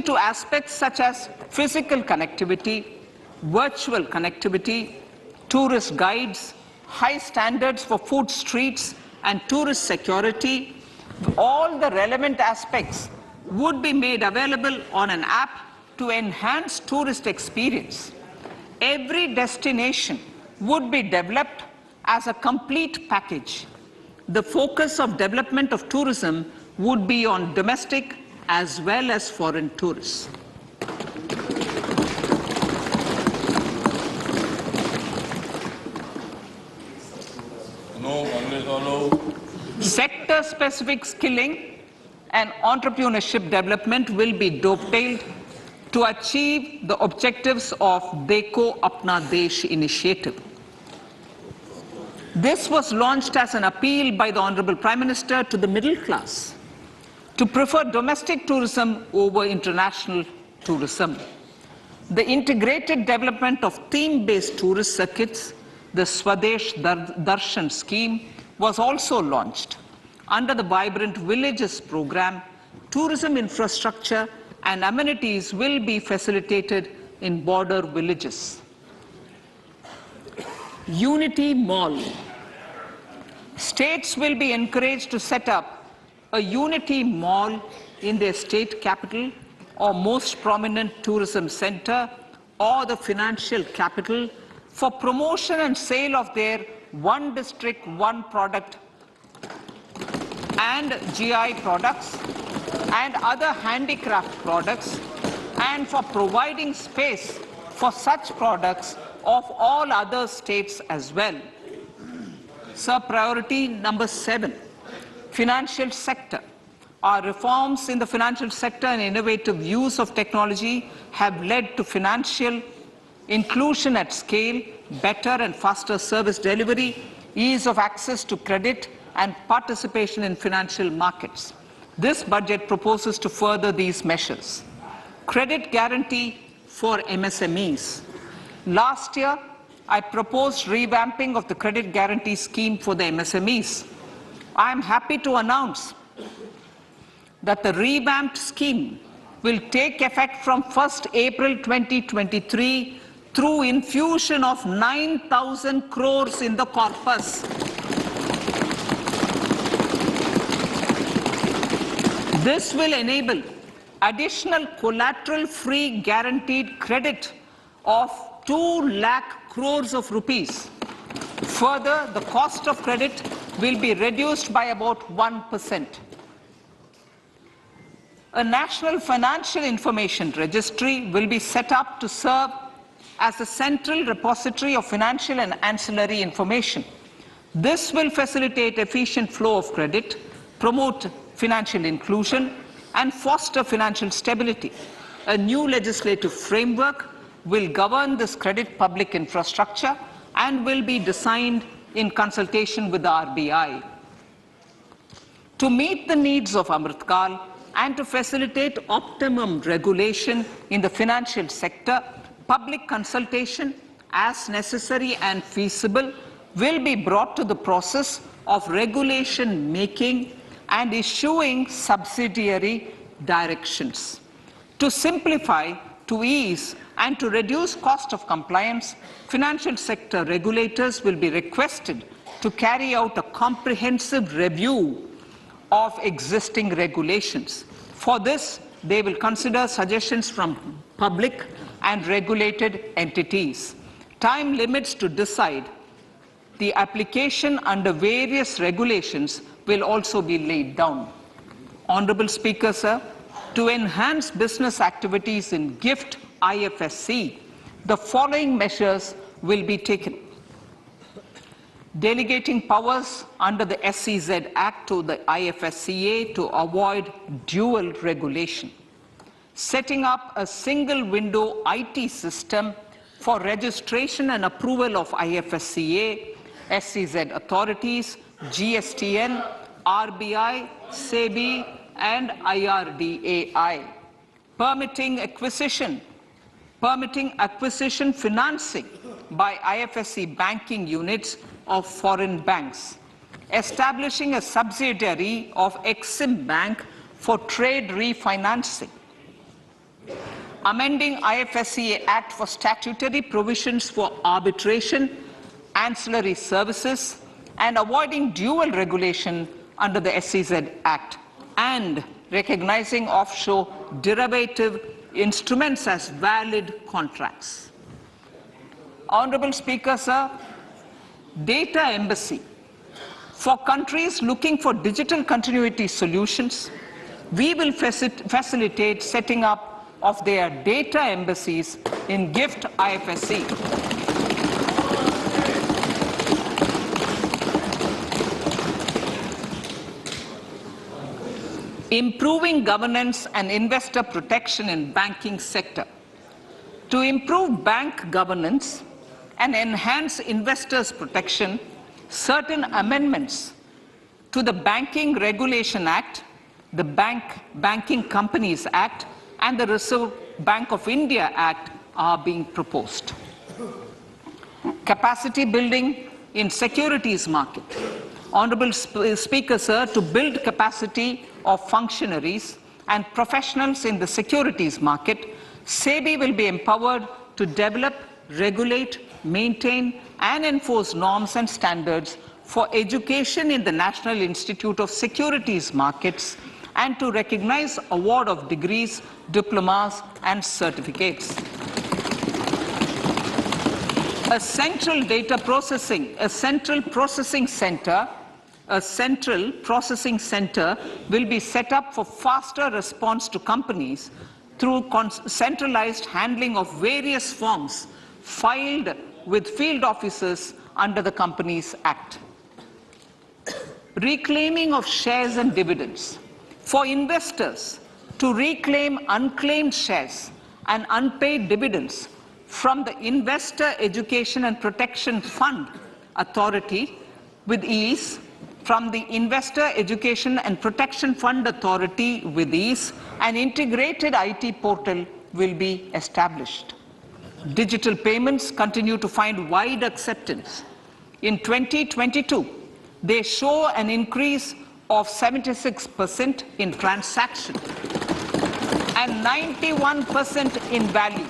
to aspects such as physical connectivity, virtual connectivity, tourist guides, high standards for food streets, and tourist security, all the relevant aspects would be made available on an app to enhance tourist experience. Every destination would be developed as a complete package. The focus of development of tourism would be on domestic as well as foreign tourists. Sector-specific skilling and entrepreneurship development will be dovetailed to achieve the objectives of Dekho Apna Desh initiative. This was launched as an appeal by the Honorable Prime Minister to the middle class to prefer domestic tourism over international tourism. The integrated development of theme-based tourist circuits, the Swadesh Darshan scheme, was also launched. Under the Vibrant Villages program, tourism infrastructure and amenities will be facilitated in border villages. Unity Mall. States will be encouraged to set up a Unity Mall in their state capital or most prominent tourism center or the financial capital for promotion and sale of their one district, one product and GI products and other handicraft products, and for providing space for such products of all other states as well. Sir, priority number 7, financial sector. Our reforms in the financial sector and innovative use of technology have led to financial inclusion at scale, better and faster service delivery, ease of access to credit, and participation in financial markets. This budget proposes to further these measures. Credit guarantee for MSMEs. Last year, I proposed revamping of the credit guarantee scheme for the MSMEs. I am happy to announce that the revamped scheme will take effect from 1st April 2023 through infusion of 9,000 crores in the corpus. This will enable additional collateral-free guaranteed credit of 2 lakh crores of rupees. Further, the cost of credit will be reduced by about 1%. A national financial information registry will be set up to serve as a central repository of financial and ancillary information. This will facilitate efficient flow of credit, promote financial inclusion, and foster financial stability. A new legislative framework will govern this credit public infrastructure and will be designed in consultation with the RBI. To meet the needs of Amritkal and to facilitate optimum regulation in the financial sector, public consultation, as necessary and feasible, will be brought to the process of regulation making and issuing subsidiary directions. To simplify, to ease, and to reduce cost of compliance, financial sector regulators will be requested to carry out a comprehensive review of existing regulations. For this, they will consider suggestions from public and regulated entities. Time limits to decide the application under various regulations will also be laid down. Honorable Speaker, sir, to enhance business activities in GIFT IFSC, the following measures will be taken. Delegating powers under the SEZ Act to the IFSCA to avoid dual regulation. Setting up a single window IT system for registration and approval of IFSCA, SEZ authorities, GSTN, RBI, SEBI, and IRDAI. Permitting acquisition financing by IFSC banking units of foreign banks. Establishing a subsidiary of Exim Bank for trade refinancing. Amending IFSCA Act for statutory provisions for arbitration, ancillary services, and avoiding dual regulation under the SEZ Act, and recognizing offshore derivative instruments as valid contracts. Honorable Speaker, sir, data embassy. For countries looking for digital continuity solutions, we will facilitate setting up of their data embassies in GIFT IFSC. Improving governance and investor protection in banking sector. To improve bank governance and enhance investors' protection, certain amendments to the Banking Regulation Act, the Banking Companies Act, and the Reserve Bank of India Act are being proposed. Capacity building in securities market. Honorable Speaker, sir, to build capacity of functionaries and professionals in the securities market, SEBI will be empowered to develop, regulate, maintain, and enforce norms and standards for education in the National Institute of Securities Markets and to recognize award of degrees, diplomas, and certificates. A central processing center will be set up for faster response to companies through centralized handling of various forms filed with field officers under the Companies Act. Reclaiming of shares and dividends. For investors to reclaim unclaimed shares and unpaid dividends from the Investor Education and Protection Fund Authority with ease, from the Investor Education and Protection Fund Authority with ease, an integrated IT portal will be established. Digital payments continue to find wide acceptance. In 2022, they show an increase of 76% in transaction and 91% in value.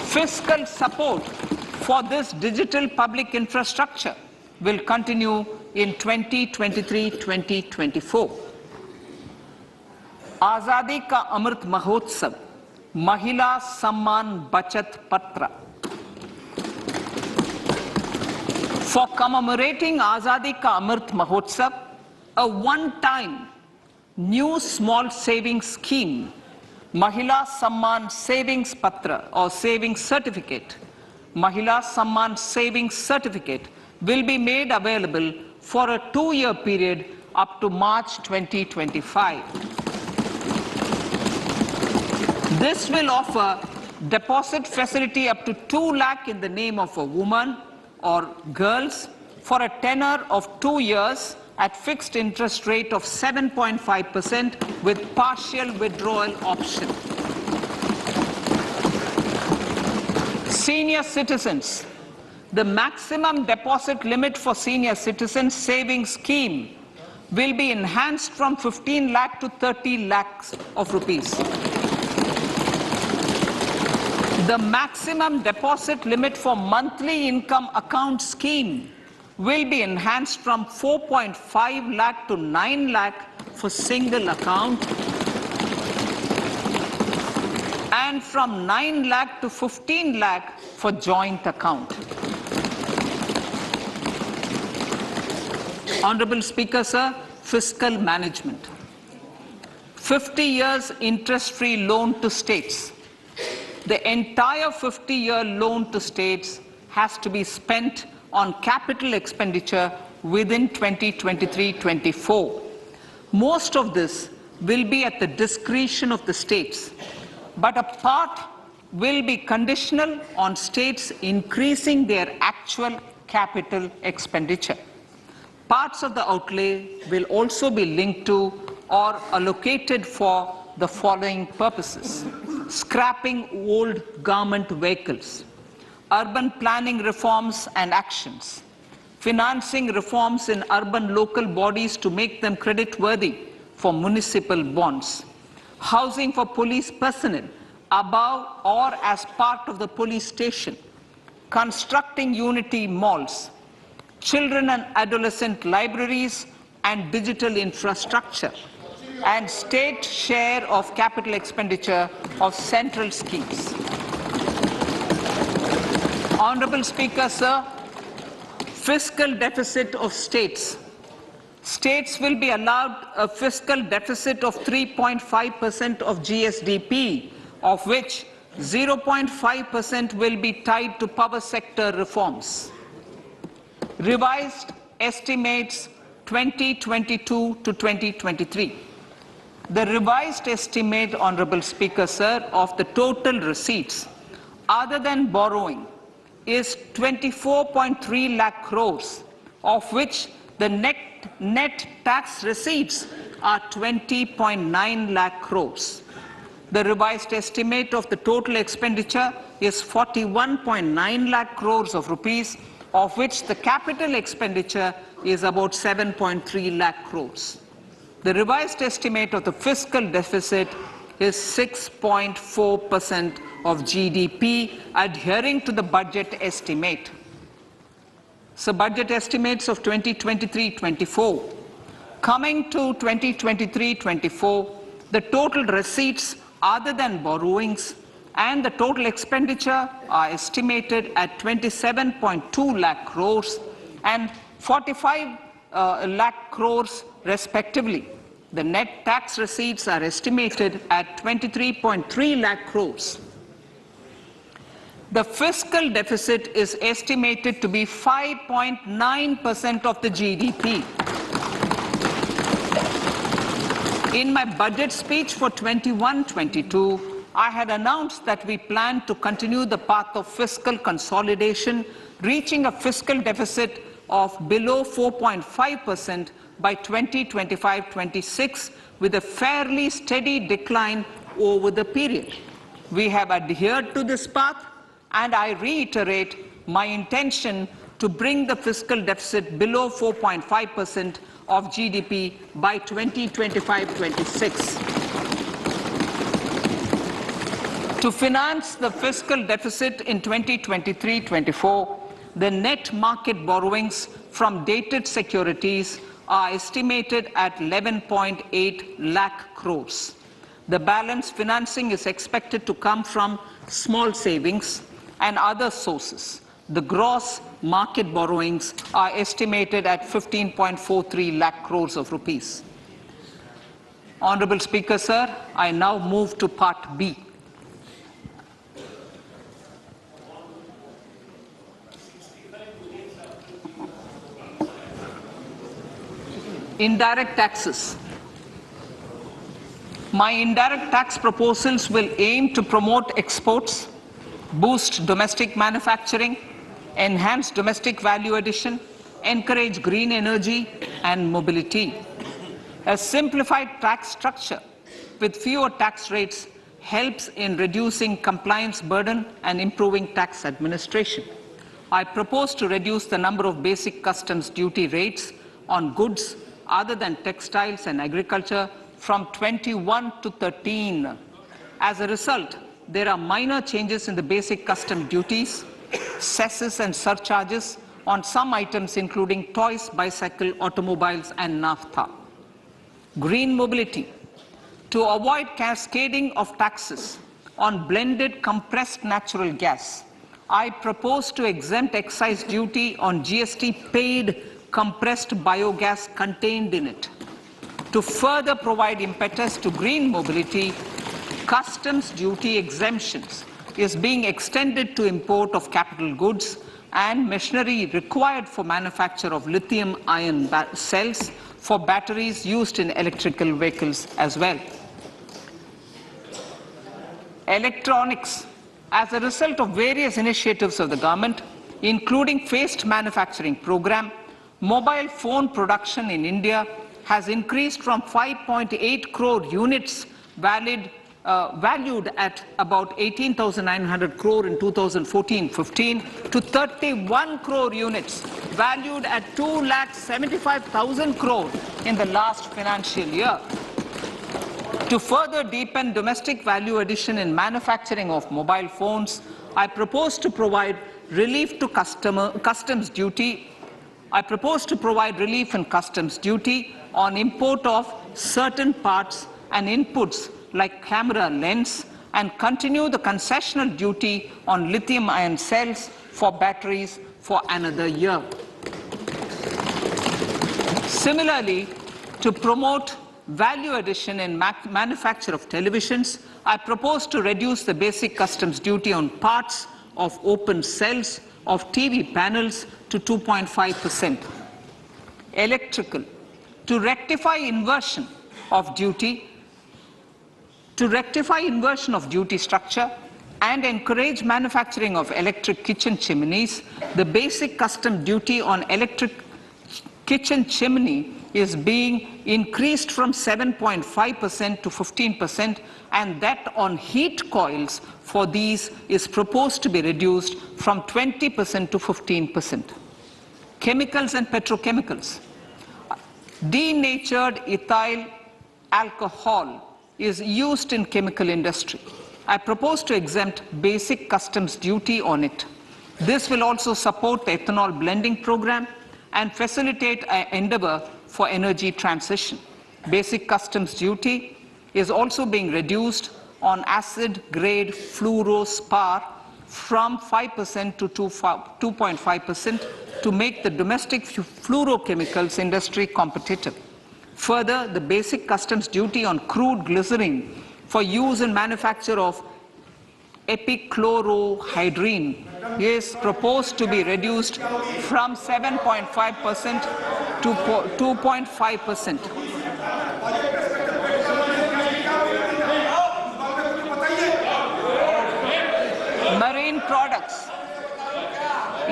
Fiscal support for this digital public infrastructure will continue in 2023-2024. Azadi Ka Amrit Mahotsav, Mahila Samman Bachat Patra. For commemorating Azadi Ka Amrit Mahotsav, a one-time new small savings scheme, Mahila Samman Savings Patra or Savings Certificate, Mahila Samman Savings Certificate will be made available for a 2-year period up to March 2025. This will offer deposit facility up to 2 lakh in the name of a woman or girls for a tenure of 2 years at fixed interest rate of 7.5% with partial withdrawal option. Senior citizens. The maximum deposit limit for senior citizens savings scheme will be enhanced from 15 lakh to 30 lakhs of rupees. The maximum deposit limit for monthly income account scheme will be enhanced from 4.5 lakh to 9 lakh for single account and from 9 lakh to 15 lakh for joint account. Honorable Speaker, sir, fiscal management. 50 years interest-free loan to states. The entire 50-year loan to states has to be spent on capital expenditure within 2023-24. Most of this will be at the discretion of the states, but a part will be conditional on states increasing their actual capital expenditure. Parts of the outlay will also be linked to or allocated for the following purposes: scrapping old government vehicles, urban planning reforms and actions, financing reforms in urban local bodies to make them creditworthy for municipal bonds, housing for police personnel above or as part of the police station, constructing unity malls, children and adolescent libraries and digital infrastructure, and state share of capital expenditure of central schemes. Honorable Speaker, sir, fiscal deficit of states. States will be allowed a fiscal deficit of 3.5% of GSDP, of which 0.5% will be tied to power sector reforms. Revised estimates 2022 to 2023. The revised estimate, Honorable Speaker, sir, of the total receipts other than borrowing is 24.3 lakh crores, of which the net tax receipts are 20.9 lakh crores. The revised estimate of the total expenditure is 41.9 lakh crores of rupees, of which the capital expenditure is about 7.3 lakh crores. The revised estimate of the fiscal deficit is 6.4% of GDP, adhering to the budget estimate. So budget estimates of 2023-24. Coming to 2023-24, the total receipts other than borrowings and the total expenditure are estimated at 27.2 lakh crores and 45 lakh crores respectively. The net tax receipts are estimated at 23.3 lakh crores. The fiscal deficit is estimated to be 5.9% of the GDP. In my budget speech for 21-22, I had announced that we plan to continue the path of fiscal consolidation, reaching a fiscal deficit of below 4.5% by 2025-26, with a fairly steady decline over the period. We have adhered to this path, and I reiterate my intention to bring the fiscal deficit below 4.5% of GDP by 2025-26. To finance the fiscal deficit in 2023-24, the net market borrowings from dated securities are estimated at 11.8 lakh crores. The balance financing is expected to come from small savings and other sources. The gross market borrowings are estimated at 15.43 lakh crores of rupees. Honorable Speaker, sir, I now move to Part B. Indirect taxes. My indirect tax proposals will aim to promote exports, boost domestic manufacturing, enhance domestic value addition, encourage green energy and mobility. A simplified tax structure with fewer tax rates helps in reducing compliance burden and improving tax administration. I propose to reduce the number of basic customs duty rates on goods other than textiles and agriculture from 21 to 13. As a result, there are minor changes in the basic custom duties, cesses and surcharges on some items including toys, bicycle, automobiles and naphtha. Green mobility. To avoid cascading of taxes on blended compressed natural gas, I propose to exempt excise duty on GST paid compressed biogas contained in it. To further provide impetus to green mobility, customs duty exemptions is being extended to import of capital goods and machinery required for manufacture of lithium-ion cells for batteries used in electrical vehicles as well. Electronics. As a result of various initiatives of the government, including phased manufacturing program, mobile phone production in India has increased from 5.8 crore units valued at about 18,900 crore in 2014-15 to 31 crore units valued at 2,75,000 crore in the last financial year. To further deepen domestic value addition in manufacturing of mobile phones, I propose to provide relief to customs duty. I propose to provide relief in customs duty on import of certain parts and inputs like camera lens and continue the concessional duty on lithium-ion cells for batteries for another year. Similarly, to promote value addition in manufacture of televisions, I propose to reduce the basic customs duty on parts of open cells of TV panels to 2.5%. Electrical. To rectify inversion of duty structure and encourage manufacturing of electric kitchen chimneys, the basic custom duty on electric kitchen chimney is being increased from 7.5% to 15%, and that on heat coils for these is proposed to be reduced from 20% to 15%. Chemicals and petrochemicals. Denatured ethyl alcohol is used in chemical industry. I propose to exempt basic customs duty on it. This will also support the ethanol blending program and facilitate an endeavor for energy transition. Basic customs duty is also being reduced on acid-grade fluorospar from 5% to 2.5% to make the domestic fluorochemicals industry competitive. Further, the basic customs duty on crude glycerin for use in manufacture of epichlorohydrin is proposed to be reduced from 7.5% to 2.5%.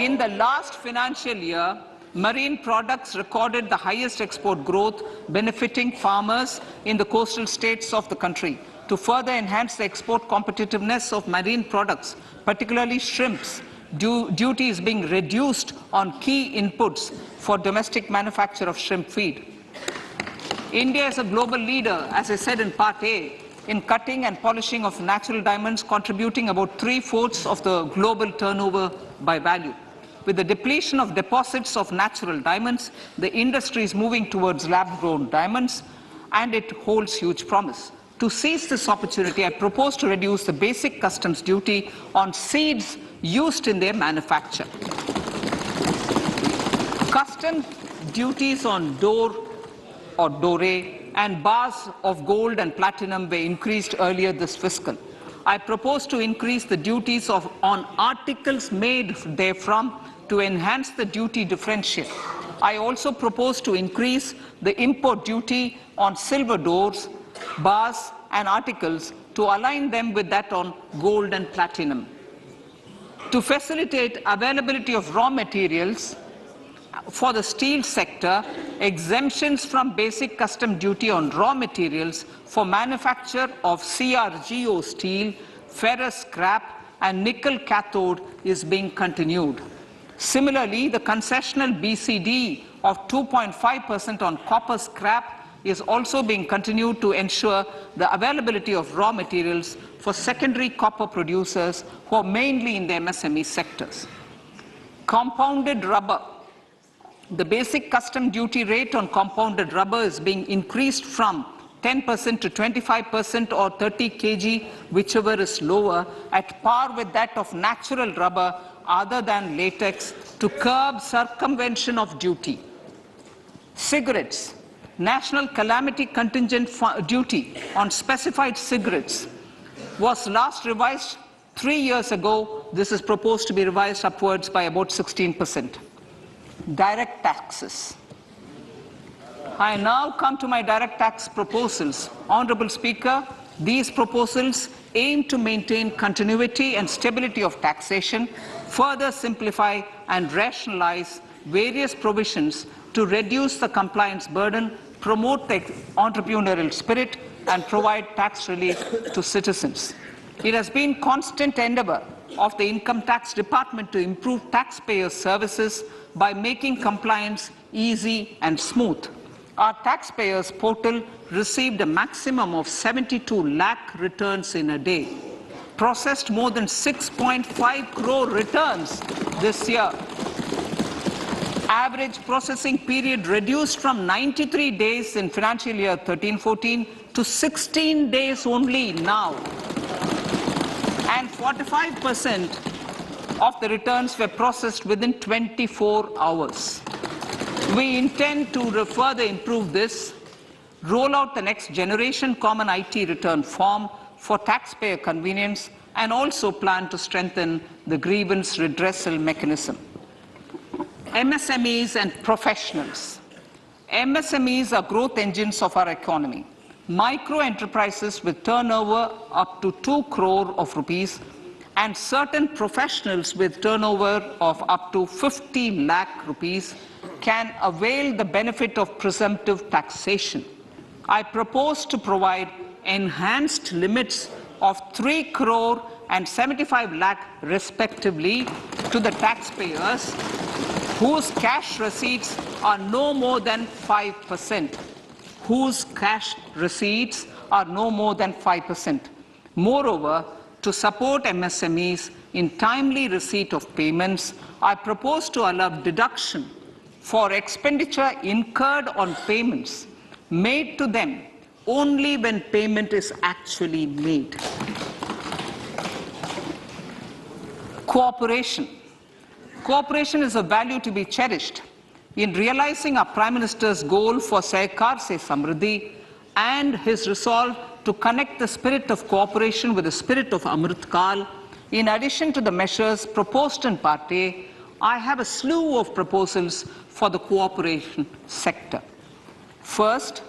In the last financial year, marine products recorded the highest export growth, benefiting farmers in the coastal states of the country. To further enhance the export competitiveness of marine products, particularly shrimps, duty is being reduced on key inputs for domestic manufacture of shrimp feed. India is a global leader, as I said in Part A, in cutting and polishing of natural diamonds, contributing about 3/4 of the global turnover by value. With the depletion of deposits of natural diamonds, the industry is moving towards lab-grown diamonds, and it holds huge promise. To seize this opportunity, I propose to reduce the basic customs duty on seeds used in their manufacture. Custom duties on doré and bars of gold and platinum were increased earlier this fiscal. I propose to increase the duties on articles made therefrom to enhance the duty differential. I also propose to increase the import duty on silver doors, bars and articles to align them with that on gold and platinum. To facilitate availability of raw materials for the steel sector, exemptions from basic custom duty on raw materials for manufacture of CRGO steel, ferrous scrap and nickel cathode is being continued. Similarly, the concessional BCD of 2.5% on copper scrap is also being continued to ensure the availability of raw materials for secondary copper producers who are mainly in the MSME sectors. Compounded rubber. The basic custom duty rate on compounded rubber is being increased from 10% to 25% or 30 kg, whichever is lower, at par with that of natural rubber other than latex, to curb circumvention of duty. Cigarettes. National calamity contingent duty on specified cigarettes was last revised 3 years ago. This is proposed to be revised upwards by about 16%. Direct taxes. I now come to my direct tax proposals. Honorable Speaker, these proposals aim to maintain continuity and stability of taxation, further simplify and rationalize various provisions to reduce the compliance burden, promote the entrepreneurial spirit, and provide tax relief to citizens. It has been constant endeavor of the Income Tax Department to improve taxpayer services by making compliance easy and smooth. Our taxpayers portal received a maximum of 72 lakh returns in a day, processed more than 6.5 crore returns this year. Average processing period reduced from 93 days in financial year 13-14 to 16 days only now. And 45% of the returns were processed within 24 hours. We intend to further improve this, roll out the next generation common IT return form for taxpayer convenience, and also plan to strengthen the grievance redressal mechanism. MSMEs and professionals. MSMEs are growth engines of our economy. Micro enterprises with turnover up to 2 crore of rupees and certain professionals with turnover of up to 50 lakh rupees can avail the benefit of presumptive taxation. I propose to provide enhanced limits of 3 crore and 75 lakh respectively to the taxpayers whose cash receipts are no more than 5%. Whose cash receipts are no more than 5%. Moreover, to support MSMEs in timely receipt of payments, I propose to allow deduction for expenditure incurred on payments made to them only when payment is actually made. Cooperation. Cooperation is a value to be cherished. In realizing our Prime Minister's goal for Sehkar Se Samriddhi and his resolve to connect the spirit of cooperation with the spirit of Amrit Kal, in addition to the measures proposed in Part A, I have a slew of proposals for the cooperation sector. First,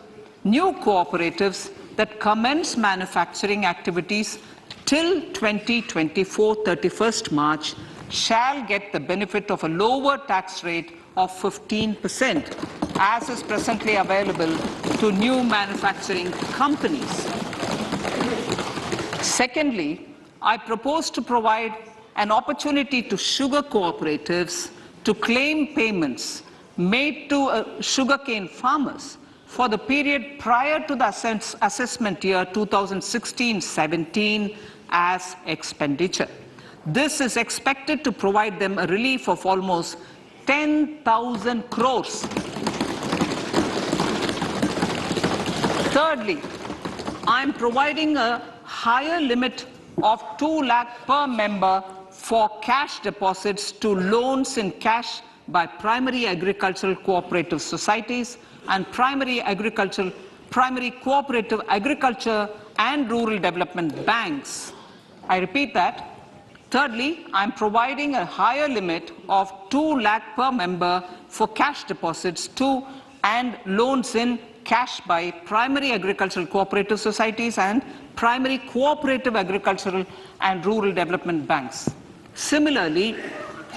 new cooperatives that commence manufacturing activities till 2024, 31st March, shall get the benefit of a lower tax rate of 15%, as is presently available to new manufacturing companies. Secondly, I propose to provide an opportunity to sugar cooperatives to claim payments made to sugarcane farmers for the period prior to the assessment year 2016-17 as expenditure. This is expected to provide them a relief of almost 10,000 crores. Thirdly, I am providing a higher limit of 2 lakh per member for cash deposits to loans in cash by primary agricultural cooperative societies and primary cooperative agriculture and rural development banks. I repeat that. Thirdly, I am providing a higher limit of 2 lakh per member for cash deposits to and loans in cash by primary agricultural cooperative societies and primary cooperative agricultural and rural development banks. Similarly,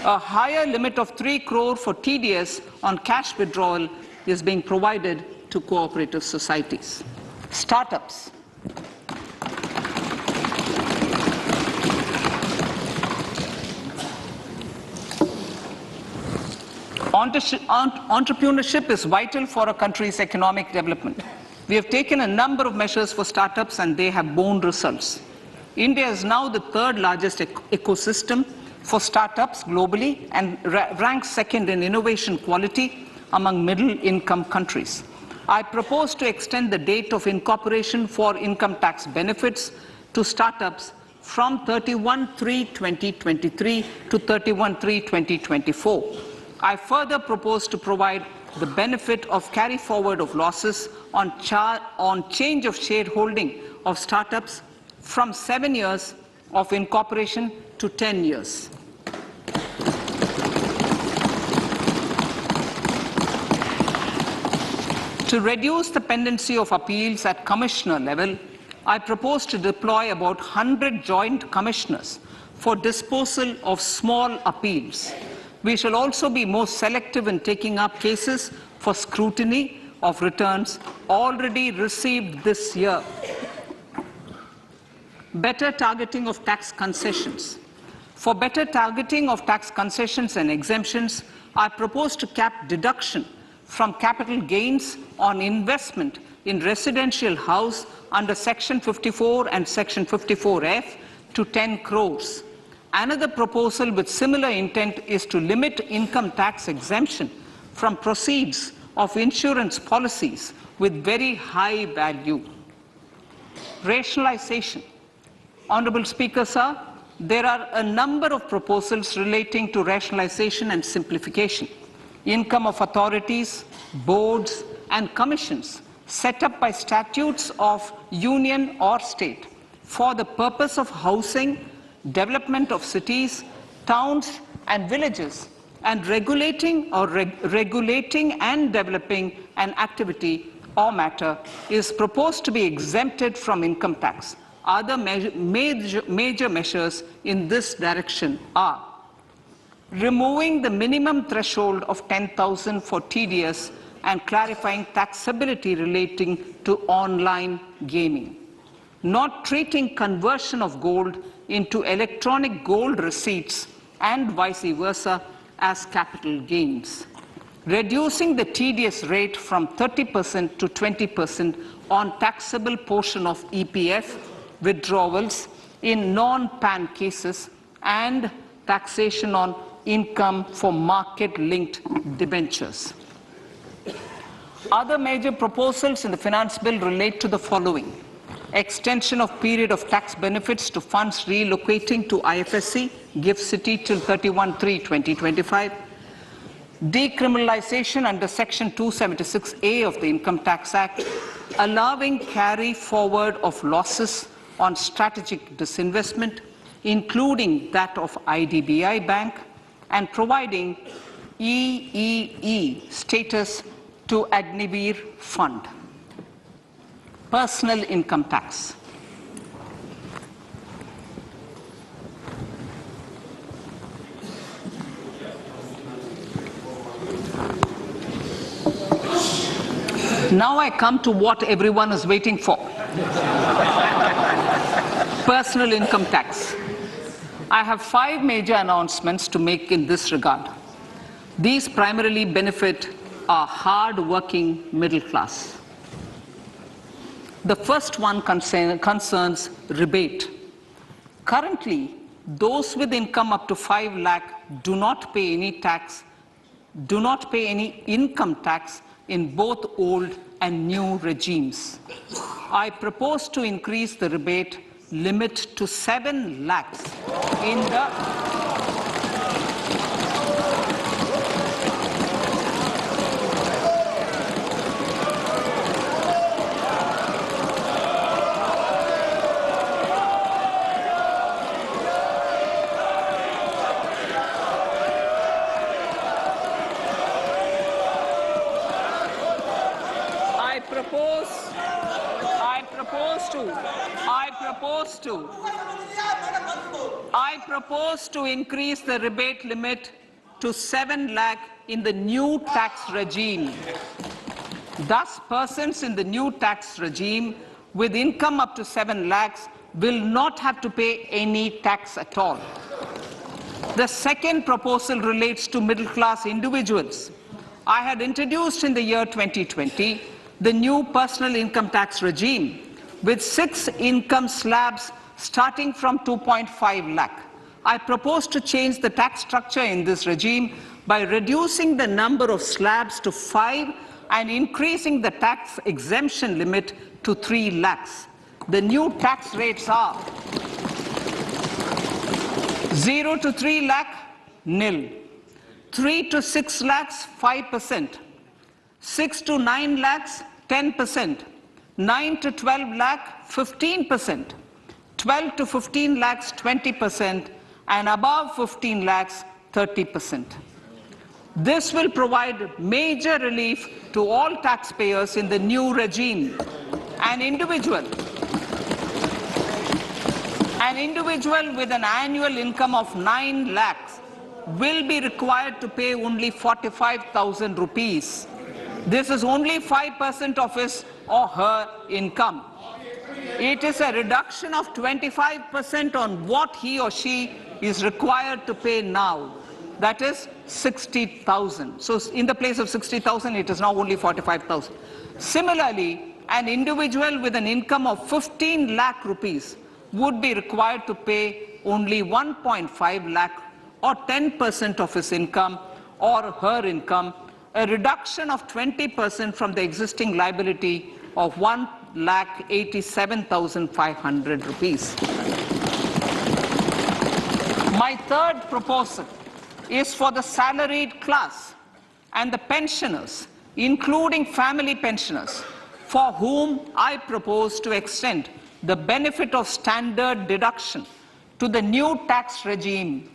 a higher limit of 3 crore for TDS on cash withdrawal is being provided to cooperative societies. Startups. Entrepreneurship is vital for a country's economic development. We have taken a number of measures for startups and they have borne results. India is now the third largest ecosystem for startups globally and ranks second in innovation quality among middle-income countries. I propose to extend the date of incorporation for income tax benefits to startups from 31/3/2023 to 31/3/2024. I further propose to provide the benefit of carry forward of losses on change of shareholding of startups from 7 years of incorporation to 10 years. To reduce the pendency of appeals at commissioner level, I propose to deploy about 100 joint commissioners for disposal of small appeals. We shall also be more selective in taking up cases for scrutiny of returns already received this year. Better targeting of tax concessions. For better targeting of tax concessions and exemptions, I propose to cap deduction from capital gains on investment in residential house under Section 54 and Section 54F to 10 crores. Another proposal with similar intent is to limit income tax exemption from proceeds of insurance policies with very high value. Rationalization. Honorable Speaker, sir, there are a number of proposals relating to rationalization and simplification. Income of authorities, boards, and commissions set up by statutes of union or state for the purpose of housing, development of cities, towns, and villages, and regulating and developing an activity or matter is proposed to be exempted from income tax. Other major measures in this direction are removing the minimum threshold of 10,000 for TDS and clarifying taxability relating to online gaming, not treating conversion of gold into electronic gold receipts and vice versa as capital gains, reducing the TDS rate from 30% to 20% on taxable portion of EPF withdrawals in non-PAN cases, and taxation on income for market-linked debentures. Other major proposals in the finance bill relate to the following: extension of period of tax benefits to funds relocating to IFSC, GIFT City till 31/3/2025, decriminalization under Section 276A of the Income Tax Act, allowing carry forward of losses on strategic disinvestment, including that of IDBI Bank, and providing EEE status to Agnivir Fund. Personal income tax. Now I come to what everyone is waiting for. Personal income tax. I have 5 major announcements to make in this regard. These primarily benefit our hard-working middle class. The first one concerns rebate. Currently, those with income up to 5 lakh do not pay any income tax in both old and new regimes. I propose to increase the rebate limit to 7 lakhs in the I propose to increase the rebate limit to 7 lakh in the new tax regime. Thus, persons in the new tax regime with income up to 7 lakhs will not have to pay any tax at all. The second proposal relates to middle-class individuals. I had introduced in the year 2020 the new personal income tax regime with 6 income slabs starting from 2.5 lakh. I propose to change the tax structure in this regime by reducing the number of slabs to 5 and increasing the tax exemption limit to 3 lakhs. The new tax rates are 0 to 3 lakh, nil. 3 to 6 lakhs, 5%. 6 to 9 lakhs, 10%. 9 to 12 lakh, 15%. 12 to 15 lakhs, 20%. And above 15 lakhs, 30%. This will provide major relief to all taxpayers in the new regime. An individual with an annual income of 9 lakhs will be required to pay only 45,000 rupees. This is only 5% of his or her income. It is a reduction of 25% on what he or she is required to pay now. That is 60,000. So in the place of 60,000, it is now only 45,000. Similarly, an individual with an income of 15 lakh rupees would be required to pay only 1.5 lakh or 10% of his income or her income, a reduction of 20% from the existing liability of 1,87,500 rupees. My third proposal is for the salaried class and the pensioners, including family pensioners, for whom I propose to extend the benefit of standard deduction to the new tax regime.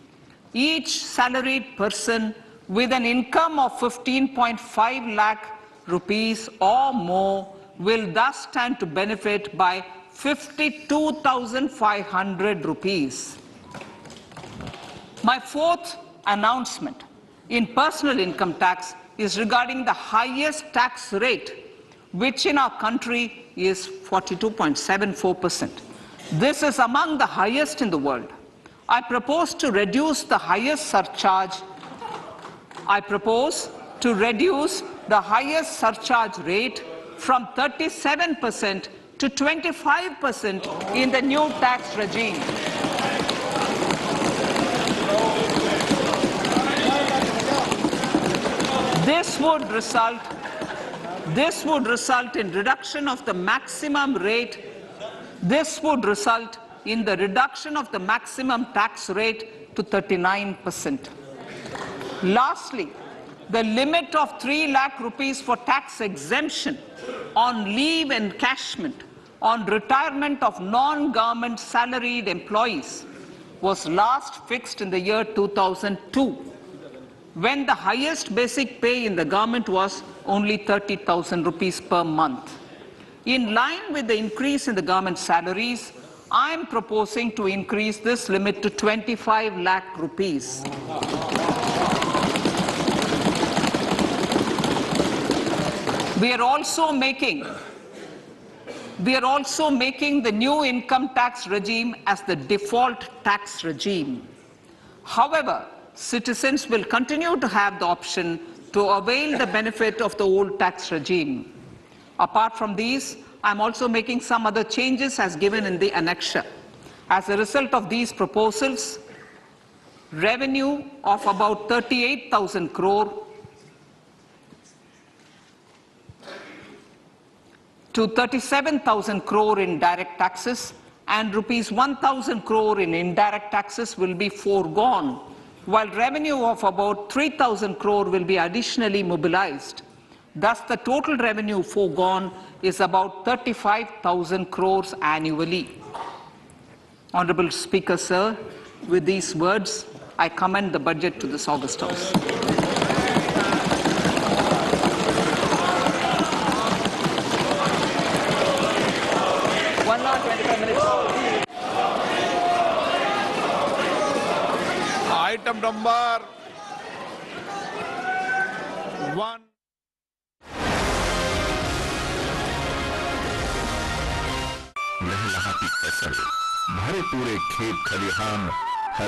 Each salaried person with an income of 15.5 lakh rupees or more will thus stand to benefit by 52,500 rupees. My fourth announcement in personal income tax is regarding the highest tax rate, which in our country is 42.74%. This is among the highest in the world. I propose to reduce the highest surcharge. Rate from 37% to 25% in the new tax regime. This would result in reduction of the maximum rate. This would result in the reduction of the maximum tax rate to 39%. Lastly, the limit of 3 lakh rupees for tax exemption on leave encashment on retirement of non-government salaried employees was last fixed in the year 2002, when the highest basic pay in the government was only 30,000 rupees per month. In line with the increase in the government salaries, I am proposing to increase this limit to 25 lakh rupees. We are also making the new income tax regime as the default tax regime. However, citizens will continue to have the option to avail the benefit of the old tax regime. Apart from these, I'm also making some other changes as given in the annexure. As a result of these proposals, revenue of about 38,000 crore to 37,000 crore in direct taxes and rupees 1,000 crore in indirect taxes will be foregone, while revenue of about 3,000 crore will be additionally mobilized. Thus, the total revenue foregone is about 35,000 crores annually. Honorable Speaker, sir, with these words, I commend the budget to this August House. Item number 1. लहलहाती फसल भरे पूरे खेत खलिहान